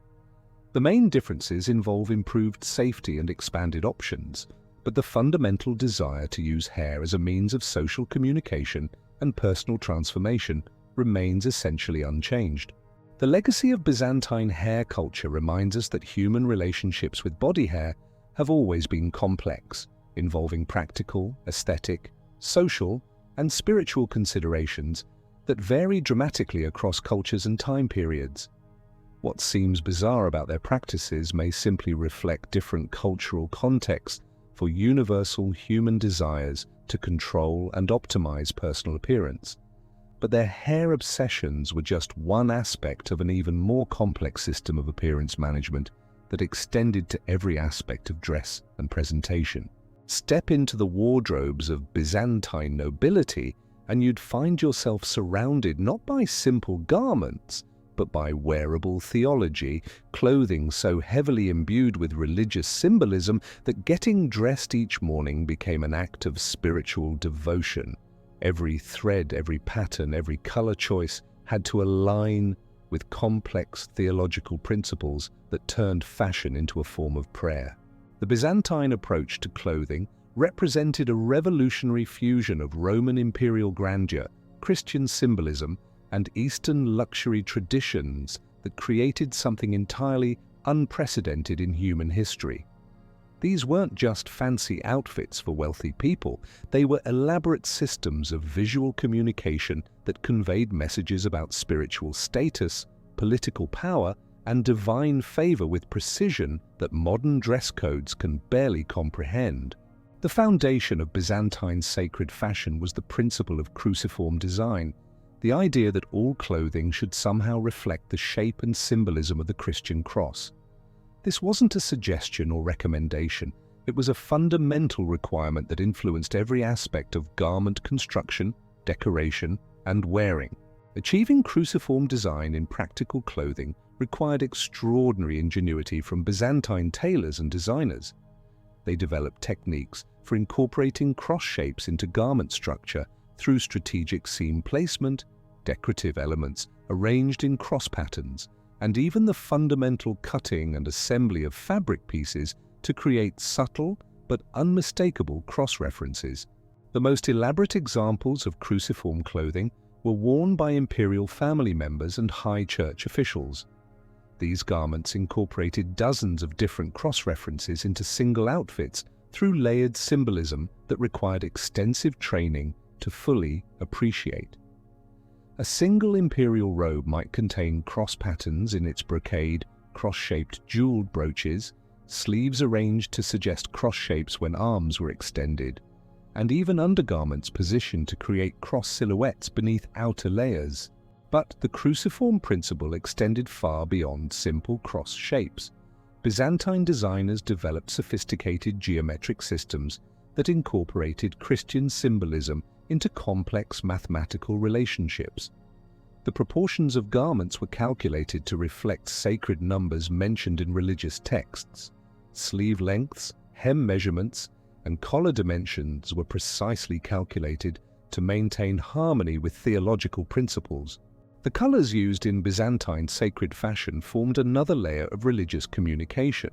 The main differences involve improved safety and expanded options, but the fundamental desire to use hair as a means of social communication and personal transformation remains essentially unchanged. The legacy of Byzantine hair culture reminds us that human relationships with body hair have always been complex, involving practical, aesthetic, social, and spiritual considerations that vary dramatically across cultures and time periods. What seems bizarre about their practices may simply reflect different cultural contexts for universal human desires to control and optimize personal appearance. But their hair obsessions were just one aspect of an even more complex system of appearance management that extended to every aspect of dress and presentation. Step into the wardrobes of Byzantine nobility and you'd find yourself surrounded not by simple garments, but by wearable theology, clothing so heavily imbued with religious symbolism that getting dressed each morning became an act of spiritual devotion. Every thread, every pattern, every color choice had to align with complex theological principles that turned fashion into a form of prayer. The Byzantine approach to clothing represented a revolutionary fusion of Roman imperial grandeur, Christian symbolism, and Eastern luxury traditions that created something entirely unprecedented in human history. These weren't just fancy outfits for wealthy people, they were elaborate systems of visual communication that conveyed messages about spiritual status, political power, and divine favor with precision that modern dress codes can barely comprehend. The foundation of Byzantine sacred fashion was the principle of cruciform design, the idea that all clothing should somehow reflect the shape and symbolism of the Christian cross. This wasn't a suggestion or recommendation, it was a fundamental requirement that influenced every aspect of garment construction, decoration, and wearing. Achieving cruciform design in practical clothing required extraordinary ingenuity from Byzantine tailors and designers. They developed techniques for incorporating cross shapes into garment structure through strategic seam placement, decorative elements arranged in cross patterns, and even the fundamental cutting and assembly of fabric pieces to create subtle but unmistakable cross-references. The most elaborate examples of cruciform clothing were worn by imperial family members and high church officials. These garments incorporated dozens of different cross-references into single outfits through layered symbolism that required extensive training to fully appreciate. A single imperial robe might contain cross patterns in its brocade, cross-shaped jeweled brooches, sleeves arranged to suggest cross shapes when arms were extended, and even undergarments positioned to create cross silhouettes beneath outer layers. But the cruciform principle extended far beyond simple cross shapes. Byzantine designers developed sophisticated geometric systems that incorporated Christian symbolism into complex mathematical relationships. The proportions of garments were calculated to reflect sacred numbers mentioned in religious texts. Sleeve lengths, hem measurements, and collar dimensions were precisely calculated to maintain harmony with theological principles. The colors used in Byzantine sacred fashion formed another layer of religious communication.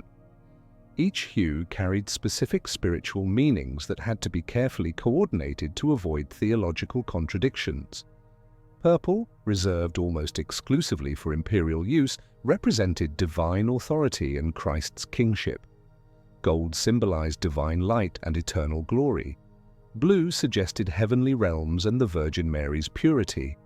Each hue carried specific spiritual meanings that had to be carefully coordinated to avoid theological contradictions. Purple, reserved almost exclusively for imperial use, represented divine authority and Christ's kingship. Gold symbolized divine light and eternal glory. Blue suggested heavenly realms and the Virgin Mary's purity.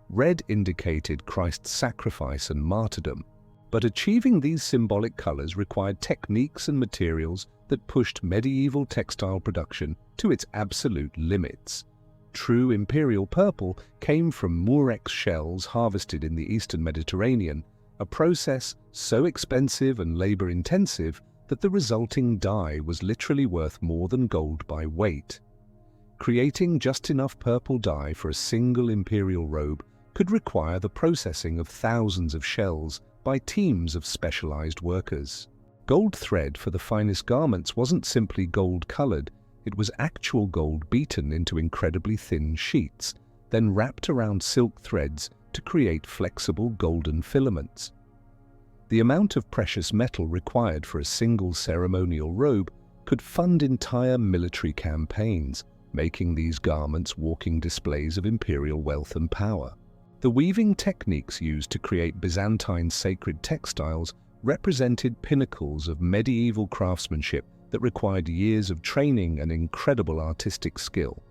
Red indicated Christ's sacrifice and martyrdom. But achieving these symbolic colors required techniques and materials that pushed medieval textile production to its absolute limits. True imperial purple came from murex shells harvested in the eastern Mediterranean, a process so expensive and labor-intensive that the resulting dye was literally worth more than gold by weight. Creating just enough purple dye for a single imperial robe could require the processing of thousands of shells by teams of specialized workers. Gold thread for the finest garments wasn't simply gold-colored, it was actual gold beaten into incredibly thin sheets, then wrapped around silk threads to create flexible golden filaments. The amount of precious metal required for a single ceremonial robe could fund entire military campaigns, making these garments walking displays of imperial wealth and power. The weaving techniques used to create Byzantine sacred textiles represented pinnacles of medieval craftsmanship that required years of training and incredible artistic skill.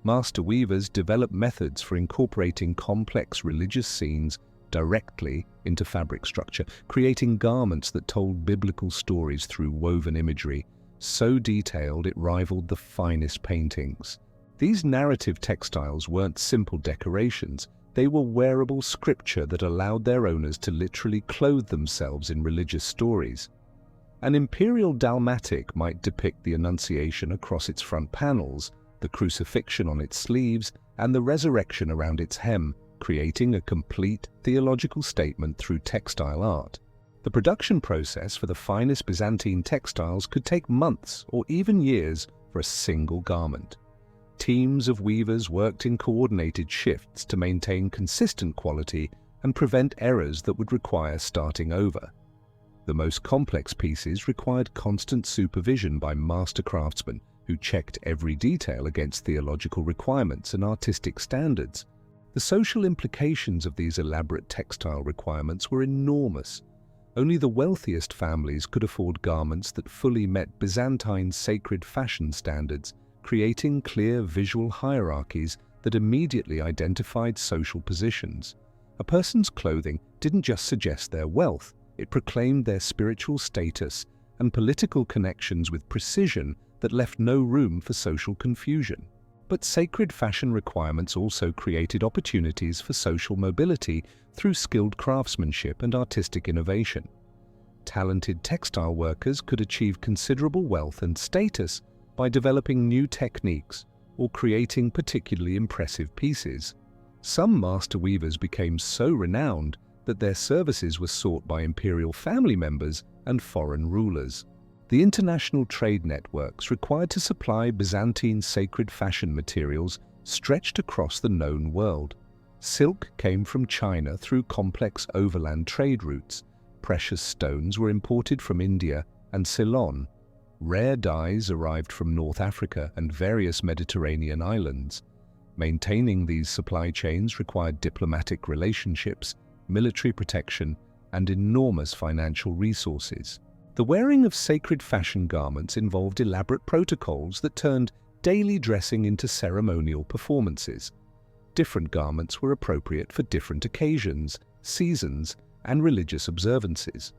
Master weavers developed methods for incorporating complex religious scenes directly into fabric structure, creating garments that told biblical stories through woven imagery, so detailed it rivaled the finest paintings. These narrative textiles weren't simple decorations, they were wearable scripture that allowed their owners to literally clothe themselves in religious stories. An imperial dalmatic might depict the Annunciation across its front panels, the crucifixion on its sleeves, and the resurrection around its hem, creating a complete theological statement through textile art. The production process for the finest Byzantine textiles could take months or even years for a single garment. Teams of weavers worked in coordinated shifts to maintain consistent quality and prevent errors that would require starting over. The most complex pieces required constant supervision by master craftsmen who checked every detail against theological requirements and artistic standards. The social implications of these elaborate textile requirements were enormous. Only the wealthiest families could afford garments that fully met Byzantine sacred fashion standards, creating clear visual hierarchies that immediately identified social positions. A person's clothing didn't just suggest their wealth, it proclaimed their spiritual status and political connections with precision that left no room for social confusion. But sacred fashion requirements also created opportunities for social mobility through skilled craftsmanship and artistic innovation. Talented textile workers could achieve considerable wealth and status by developing new techniques or creating particularly impressive pieces. Some master weavers became so renowned that their services were sought by imperial family members and foreign rulers. The international trade networks required to supply Byzantine sacred fashion materials stretched across the known world. Silk came from China through complex overland trade routes. Precious stones were imported from India and Ceylon. Rare dyes arrived from North Africa and various Mediterranean islands. Maintaining these supply chains required diplomatic relationships, military protection, and enormous financial resources. The wearing of sacred fashion garments involved elaborate protocols that turned daily dressing into ceremonial performances. Different garments were appropriate for different occasions, seasons, and religious observances.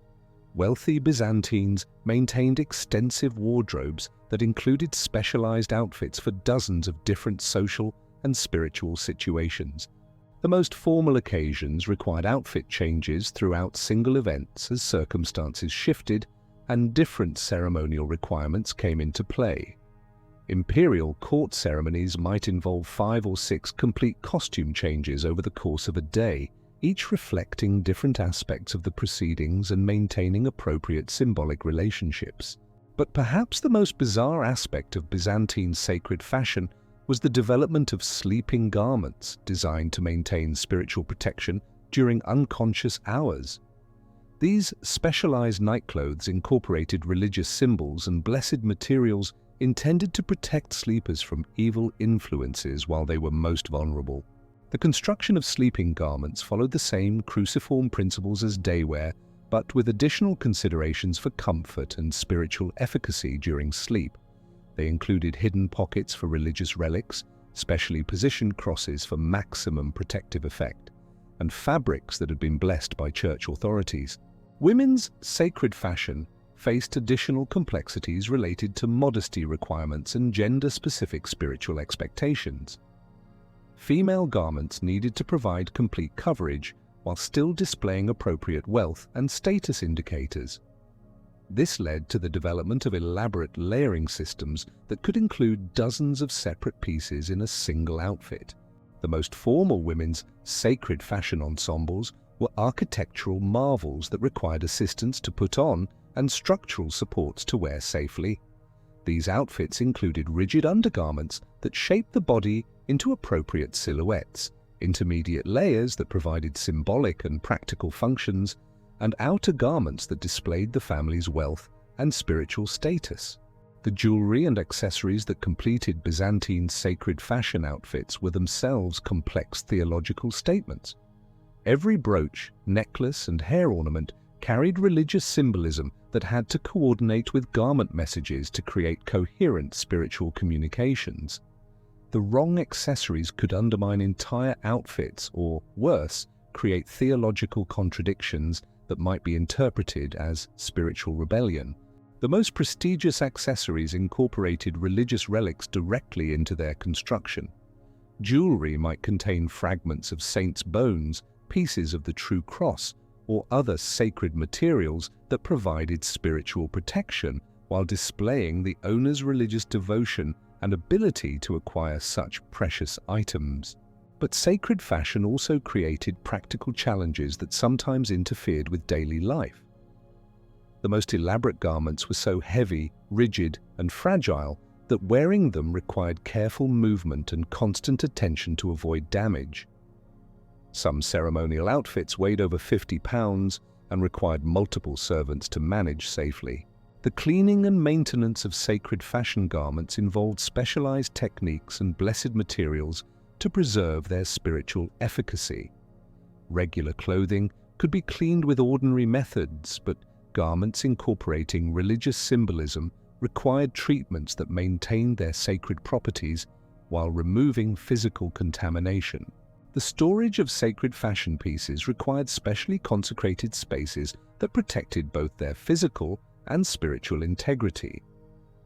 Wealthy Byzantines maintained extensive wardrobes that included specialized outfits for dozens of different social and spiritual situations. The most formal occasions required outfit changes throughout single events as circumstances shifted and different ceremonial requirements came into play. Imperial court ceremonies might involve 5 or 6 complete costume changes over the course of a day, each reflecting different aspects of the proceedings and maintaining appropriate symbolic relationships. But perhaps the most bizarre aspect of Byzantine sacred fashion was the development of sleeping garments designed to maintain spiritual protection during unconscious hours. These specialized nightclothes incorporated religious symbols and blessed materials intended to protect sleepers from evil influences while they were most vulnerable. The construction of sleeping garments followed the same cruciform principles as daywear, but with additional considerations for comfort and spiritual efficacy during sleep. They included hidden pockets for religious relics, specially positioned crosses for maximum protective effect, and fabrics that had been blessed by church authorities. Women's sacred fashion faced additional complexities related to modesty requirements and gender-specific spiritual expectations. Female garments needed to provide complete coverage while still displaying appropriate wealth and status indicators. This led to the development of elaborate layering systems that could include dozens of separate pieces in a single outfit. The most formal women's sacred fashion ensembles were architectural marvels that required assistance to put on and structural supports to wear safely. These outfits included rigid undergarments that shaped the body into appropriate silhouettes, intermediate layers that provided symbolic and practical functions, and outer garments that displayed the family's wealth and spiritual status. The jewelry and accessories that completed Byzantine sacred fashion outfits were themselves complex theological statements. Every brooch, necklace, and hair ornament carried religious symbolism that had to coordinate with garment messages to create coherent spiritual communications. The wrong accessories could undermine entire outfits or, worse, create theological contradictions that might be interpreted as spiritual rebellion. The most prestigious accessories incorporated religious relics directly into their construction. Jewelry might contain fragments of saints' bones, pieces of the true cross, or other sacred materials that provided spiritual protection while displaying the owner's religious devotion and ability to acquire such precious items. But sacred fashion also created practical challenges that sometimes interfered with daily life. The most elaborate garments were so heavy, rigid, and fragile that wearing them required careful movement and constant attention to avoid damage. Some ceremonial outfits weighed over 50 pounds and required multiple servants to manage safely. The cleaning and maintenance of sacred fashion garments involved specialized techniques and blessed materials to preserve their spiritual efficacy. Regular clothing could be cleaned with ordinary methods, but garments incorporating religious symbolism required treatments that maintained their sacred properties while removing physical contamination. The storage of sacred fashion pieces required specially consecrated spaces that protected both their physical and spiritual integrity.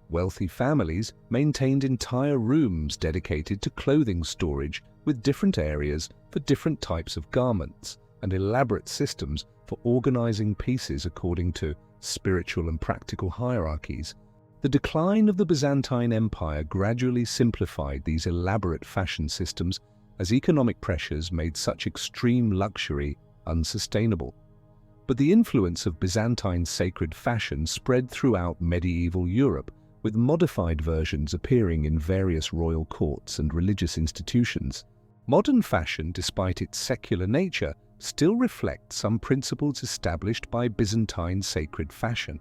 Wealthy families maintained entire rooms dedicated to clothing storage with different areas for different types of garments and elaborate systems for organizing pieces according to spiritual and practical hierarchies. The decline of the Byzantine Empire gradually simplified these elaborate fashion systems as economic pressures made such extreme luxury unsustainable. But the influence of Byzantine sacred fashion spread throughout medieval Europe, with modified versions appearing in various royal courts and religious institutions. Modern fashion, despite its secular nature, still reflects some principles established by Byzantine sacred fashion.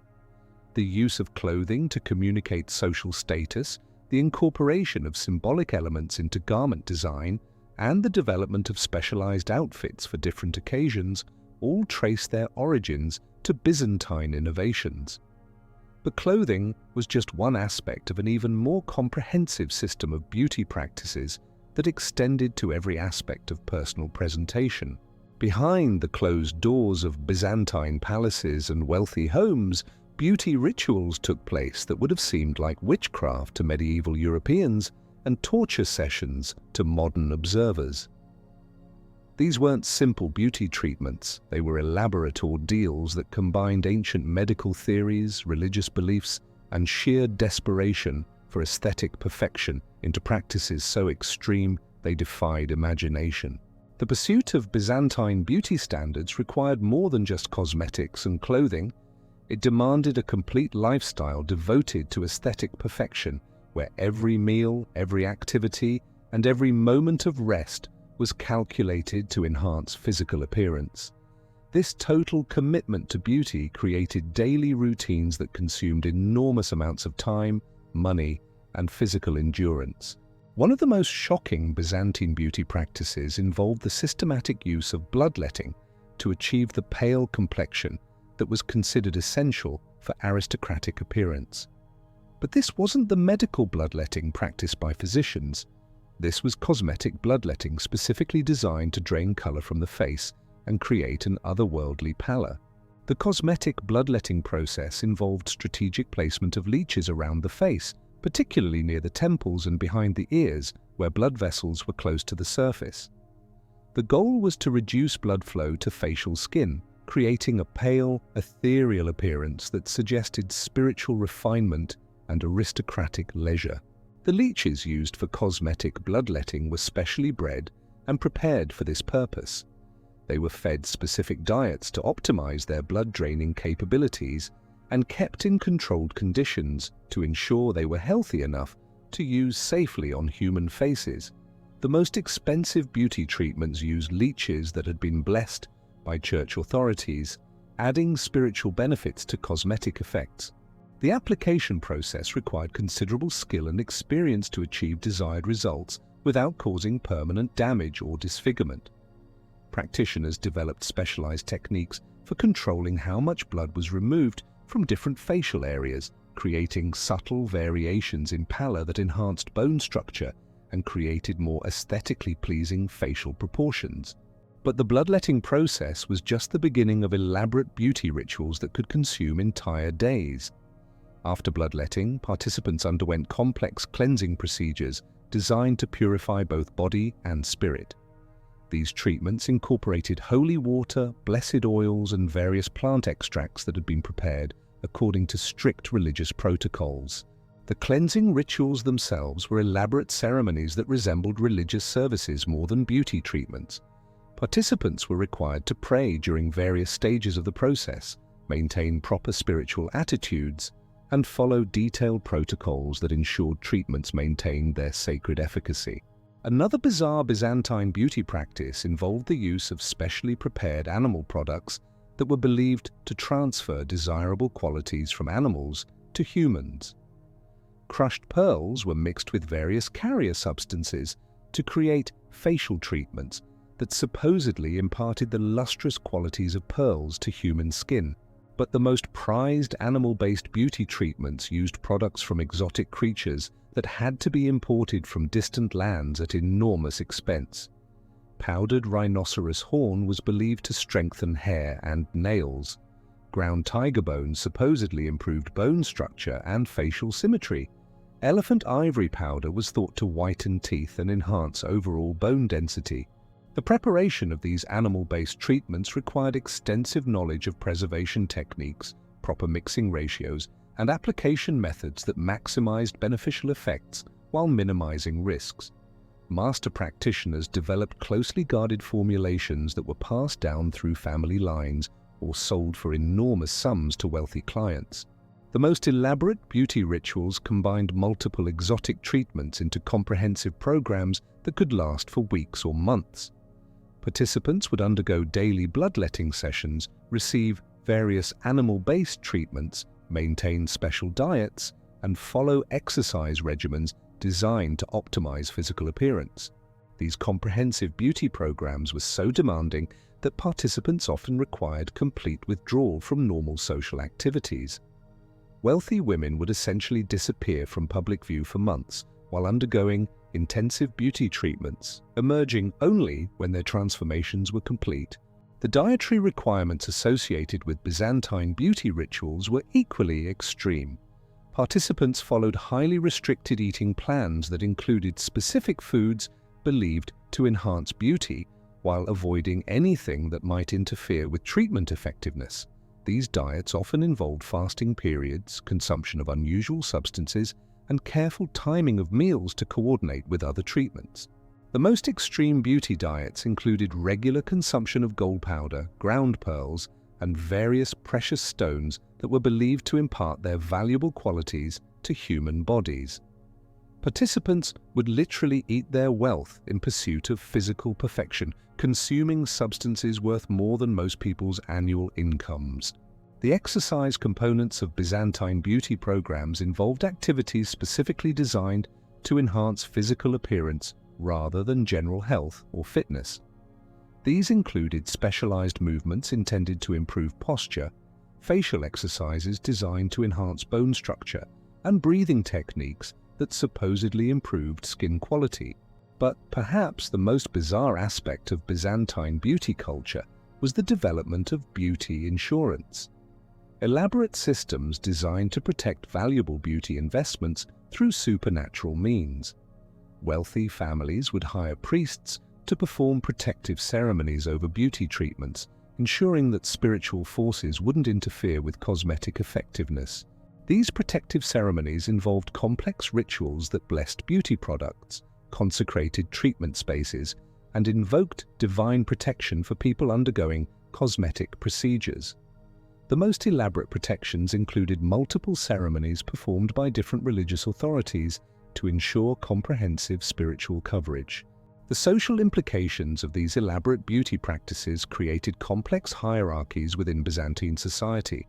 The use of clothing to communicate social status, the incorporation of symbolic elements into garment design, and the development of specialized outfits for different occasions all trace their origins to Byzantine innovations. But clothing was just one aspect of an even more comprehensive system of beauty practices that extended to every aspect of personal presentation. Behind the closed doors of Byzantine palaces and wealthy homes, beauty rituals took place that would have seemed like witchcraft to medieval Europeans and torture sessions to modern observers. These weren't simple beauty treatments, they were elaborate ordeals that combined ancient medical theories, religious beliefs, and sheer desperation for aesthetic perfection into practices so extreme they defied imagination. The pursuit of Byzantine beauty standards required more than just cosmetics and clothing. It demanded a complete lifestyle devoted to aesthetic perfection, where every meal, every activity, and every moment of rest was calculated to enhance physical appearance. This total commitment to beauty created daily routines that consumed enormous amounts of time, money, and physical endurance. One of the most shocking Byzantine beauty practices involved the systematic use of bloodletting to achieve the pale complexion that was considered essential for aristocratic appearance. But this wasn't the medical bloodletting practiced by physicians. This was cosmetic bloodletting specifically designed to drain color from the face and create an otherworldly pallor. The cosmetic bloodletting process involved strategic placement of leeches around the face, particularly near the temples and behind the ears, where blood vessels were close to the surface. The goal was to reduce blood flow to facial skin, creating a pale, ethereal appearance that suggested spiritual refinement and aristocratic leisure. The leeches used for cosmetic bloodletting were specially bred and prepared for this purpose. They were fed specific diets to optimize their blood-draining capabilities and kept in controlled conditions to ensure they were healthy enough to use safely on human faces. The most expensive beauty treatments used leeches that had been blessed by church authorities, adding spiritual benefits to cosmetic effects. The application process required considerable skill and experience to achieve desired results without causing permanent damage or disfigurement. Practitioners developed specialized techniques for controlling how much blood was removed from different facial areas, creating subtle variations in pallor that enhanced bone structure and created more aesthetically pleasing facial proportions. But the bloodletting process was just the beginning of elaborate beauty rituals that could consume entire days. After bloodletting, participants underwent complex cleansing procedures designed to purify both body and spirit. These treatments incorporated holy water, blessed oils, and various plant extracts that had been prepared according to strict religious protocols. The cleansing rituals themselves were elaborate ceremonies that resembled religious services more than beauty treatments. Participants were required to pray during various stages of the process, maintain proper spiritual attitudes, and follow detailed protocols that ensured treatments maintained their sacred efficacy. Another bizarre Byzantine beauty practice involved the use of specially prepared animal products that were believed to transfer desirable qualities from animals to humans. Crushed pearls were mixed with various carrier substances to create facial treatments that supposedly imparted the lustrous qualities of pearls to human skin. But the most prized animal-based beauty treatments used products from exotic creatures that had to be imported from distant lands at enormous expense. Powdered rhinoceros horn was believed to strengthen hair and nails. Ground tiger bone supposedly improved bone structure and facial symmetry. Elephant ivory powder was thought to whiten teeth and enhance overall bone density. The preparation of these animal-based treatments required extensive knowledge of preservation techniques, proper mixing ratios, and application methods that maximized beneficial effects while minimizing risks. Master practitioners developed closely guarded formulations that were passed down through family lines or sold for enormous sums to wealthy clients. The most elaborate beauty rituals combined multiple exotic treatments into comprehensive programs that could last for weeks or months. Participants would undergo daily bloodletting sessions, receive various animal-based treatments, maintain special diets, and follow exercise regimens designed to optimize physical appearance. These comprehensive beauty programs were so demanding that participants often required complete withdrawal from normal social activities. Wealthy women would essentially disappear from public view for months while undergoing intensive beauty treatments, emerging only when their transformations were complete. The dietary requirements associated with Byzantine beauty rituals were equally extreme. Participants followed highly restricted eating plans that included specific foods believed to enhance beauty, while avoiding anything that might interfere with treatment effectiveness. These diets often involved fasting periods, consumption of unusual substances, and careful timing of meals to coordinate with other treatments. The most extreme beauty diets included regular consumption of gold powder, ground pearls, and various precious stones that were believed to impart their valuable qualities to human bodies. Participants would literally eat their wealth in pursuit of physical perfection, consuming substances worth more than most people's annual incomes. The exercise components of Byzantine beauty programs involved activities specifically designed to enhance physical appearance rather than general health or fitness. These included specialized movements intended to improve posture, facial exercises designed to enhance bone structure, and breathing techniques that supposedly improved skin quality. But perhaps the most bizarre aspect of Byzantine beauty culture was the development of beauty insurance. Elaborate systems designed to protect valuable beauty investments through supernatural means. Wealthy families would hire priests to perform protective ceremonies over beauty treatments, ensuring that spiritual forces wouldn't interfere with cosmetic effectiveness. These protective ceremonies involved complex rituals that blessed beauty products, consecrated treatment spaces, and invoked divine protection for people undergoing cosmetic procedures. The most elaborate protections included multiple ceremonies performed by different religious authorities to ensure comprehensive spiritual coverage. The social implications of these elaborate beauty practices created complex hierarchies within Byzantine society.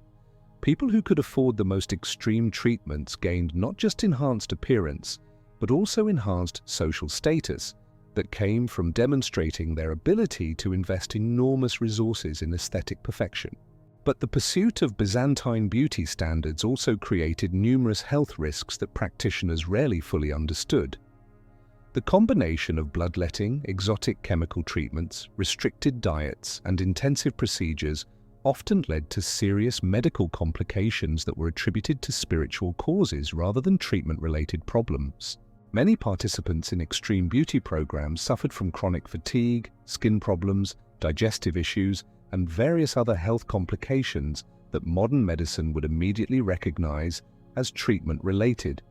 People who could afford the most extreme treatments gained not just enhanced appearance, but also enhanced social status that came from demonstrating their ability to invest enormous resources in aesthetic perfection. But the pursuit of Byzantine beauty standards also created numerous health risks that practitioners rarely fully understood. The combination of bloodletting, exotic chemical treatments, restricted diets, and intensive procedures often led to serious medical complications that were attributed to spiritual causes rather than treatment-related problems. Many participants in extreme beauty programs suffered from chronic fatigue, skin problems, digestive issues, and various other health complications that modern medicine would immediately recognize as treatment-related.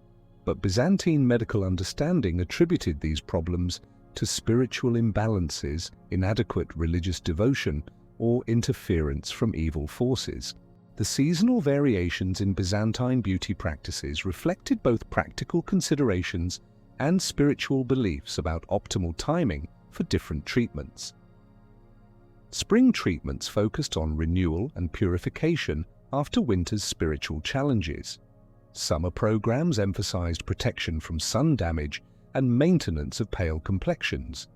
But Byzantine medical understanding attributed these problems to spiritual imbalances, inadequate religious devotion, or interference from evil forces. The seasonal variations in Byzantine beauty practices reflected both practical considerations and spiritual beliefs about optimal timing for different treatments. Spring treatments focused on renewal and purification after winter's spiritual challenges. Summer programs emphasized protection from sun damage and maintenance of pale complexions.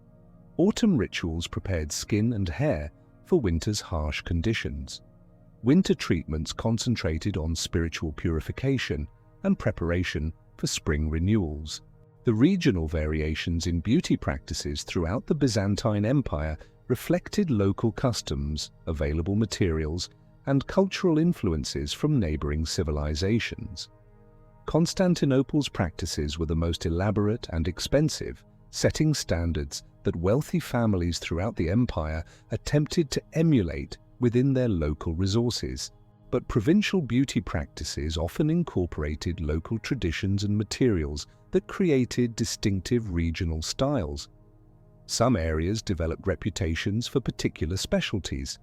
Autumn rituals prepared skin and hair for winter's harsh conditions. Winter treatments concentrated on spiritual purification and preparation for spring renewals. The regional variations in beauty practices throughout the Byzantine Empire reflected local customs, available materials, and cultural influences from neighboring civilizations. Constantinople's practices were the most elaborate and expensive, setting standards that wealthy families throughout the empire attempted to emulate within their local resources. But provincial beauty practices often incorporated local traditions and materials that created distinctive regional styles. Some areas developed reputations for particular specialties.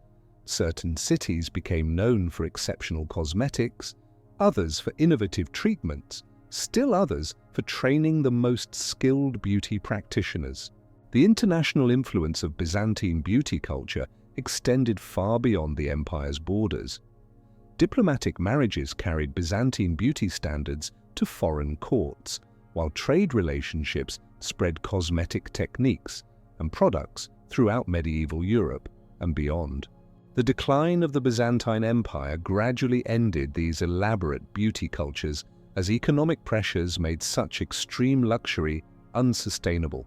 Certain cities became known for exceptional cosmetics, others for innovative treatments, still others for training the most skilled beauty practitioners. The international influence of Byzantine beauty culture extended far beyond the empire's borders. Diplomatic marriages carried Byzantine beauty standards to foreign courts, while trade relationships spread cosmetic techniques and products throughout medieval Europe and beyond. The decline of the Byzantine Empire gradually ended these elaborate beauty cultures as economic pressures made such extreme luxury unsustainable.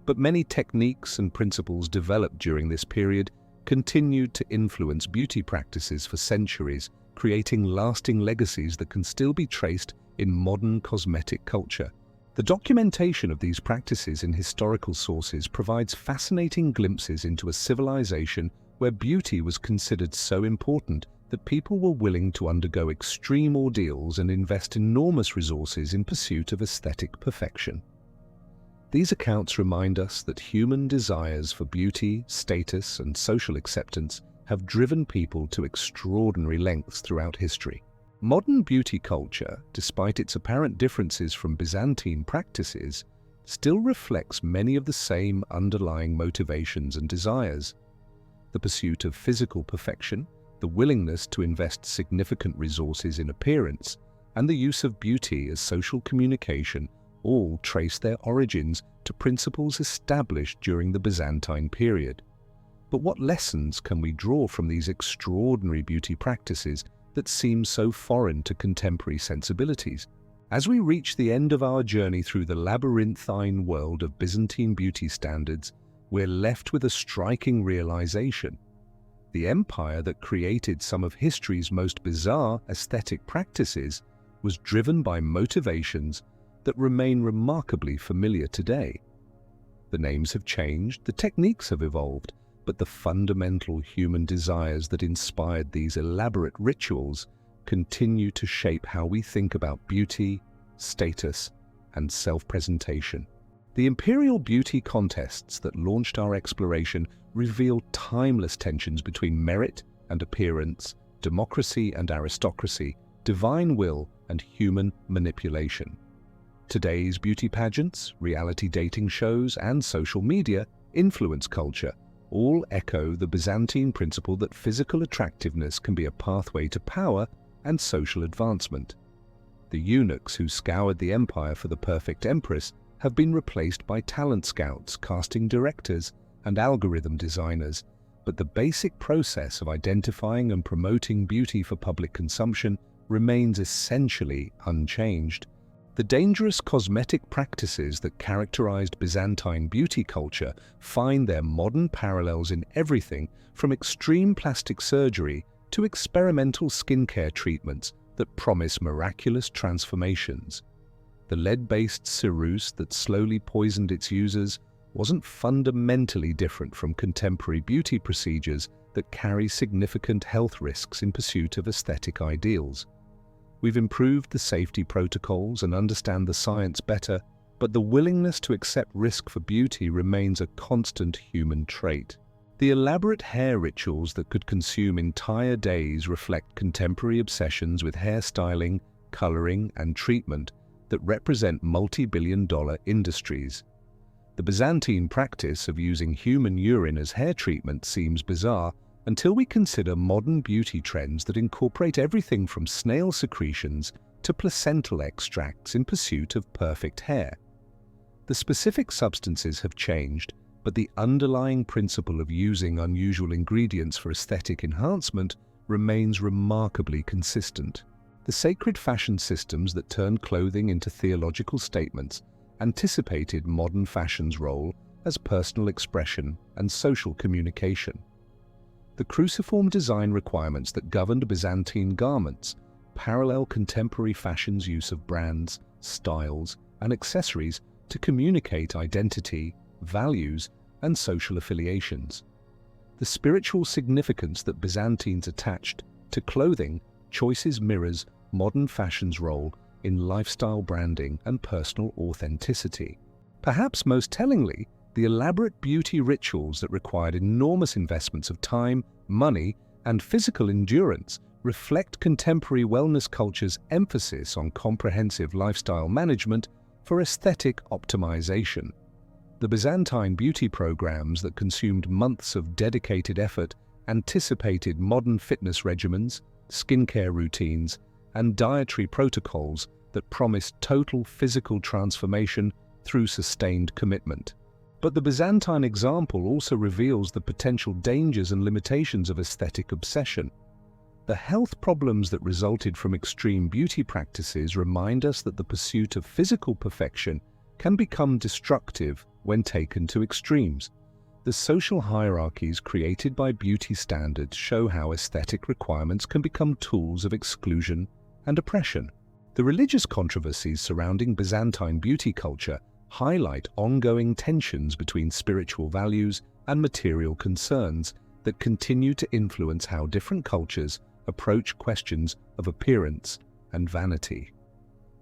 But many techniques and principles developed during this period continued to influence beauty practices for centuries, creating lasting legacies that can still be traced in modern cosmetic culture. The documentation of these practices in historical sources provides fascinating glimpses into a civilization where beauty was considered so important that people were willing to undergo extreme ordeals and invest enormous resources in pursuit of aesthetic perfection. These accounts remind us that human desires for beauty, status, and social acceptance have driven people to extraordinary lengths throughout history. Modern beauty culture, despite its apparent differences from Byzantine practices, still reflects many of the same underlying motivations and desires. The pursuit of physical perfection, the willingness to invest significant resources in appearance, and the use of beauty as social communication all trace their origins to principles established during the Byzantine period. But what lessons can we draw from these extraordinary beauty practices that seem so foreign to contemporary sensibilities? As we reach the end of our journey through the labyrinthine world of Byzantine beauty standards, we're left with a striking realization. The empire that created some of history's most bizarre aesthetic practices was driven by motivations that remain remarkably familiar today. The names have changed, the techniques have evolved, but the fundamental human desires that inspired these elaborate rituals continue to shape how we think about beauty, status, and self-presentation. The Imperial beauty contests that launched our exploration reveal timeless tensions between merit and appearance, democracy and aristocracy, divine will and human manipulation. Today's beauty pageants, reality dating shows, and social media influence culture all echo the Byzantine principle that physical attractiveness can be a pathway to power and social advancement. The eunuchs who scoured the empire for the perfect empress have been replaced by talent scouts, casting directors, and algorithm designers, but the basic process of identifying and promoting beauty for public consumption remains essentially unchanged. The dangerous cosmetic practices that characterized Byzantine beauty culture find their modern parallels in everything from extreme plastic surgery to experimental skincare treatments that promise miraculous transformations. The lead-based ceruse that slowly poisoned its users wasn't fundamentally different from contemporary beauty procedures that carry significant health risks in pursuit of aesthetic ideals. We've improved the safety protocols and understand the science better, but the willingness to accept risk for beauty remains a constant human trait. The elaborate hair rituals that could consume entire days reflect contemporary obsessions with hairstyling, coloring, and treatment that represent multi-billion-dollar industries. The Byzantine practice of using human urine as hair treatment seems bizarre until we consider modern beauty trends that incorporate everything from snail secretions to placental extracts in pursuit of perfect hair. The specific substances have changed, but the underlying principle of using unusual ingredients for aesthetic enhancement remains remarkably consistent. The sacred fashion systems that turned clothing into theological statements anticipated modern fashion's role as personal expression and social communication. The cruciform design requirements that governed Byzantine garments parallel contemporary fashion's use of brands, styles, and accessories to communicate identity, values, and social affiliations. The spiritual significance that Byzantines attached to clothing choices mirrors modern fashion's role in lifestyle branding and personal authenticity. Perhaps most tellingly, the elaborate beauty rituals that required enormous investments of time, money, and physical endurance reflect contemporary wellness culture's emphasis on comprehensive lifestyle management for aesthetic optimization. The Byzantine beauty programs that consumed months of dedicated effort anticipated modern fitness regimens, skincare routines, and dietary protocols that promised total physical transformation through sustained commitment. But the Byzantine example also reveals the potential dangers and limitations of aesthetic obsession. The health problems that resulted from extreme beauty practices remind us that the pursuit of physical perfection can become destructive when taken to extremes. The social hierarchies created by beauty standards show how aesthetic requirements can become tools of exclusion and oppression. The religious controversies surrounding Byzantine beauty culture highlight ongoing tensions between spiritual values and material concerns that continue to influence how different cultures approach questions of appearance and vanity.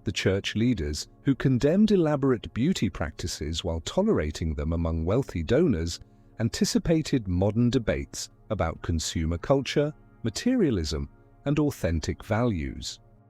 The church leaders, who condemned elaborate beauty practices while tolerating them among wealthy donors, anticipated modern debates about consumer culture, materialism, and authentic values.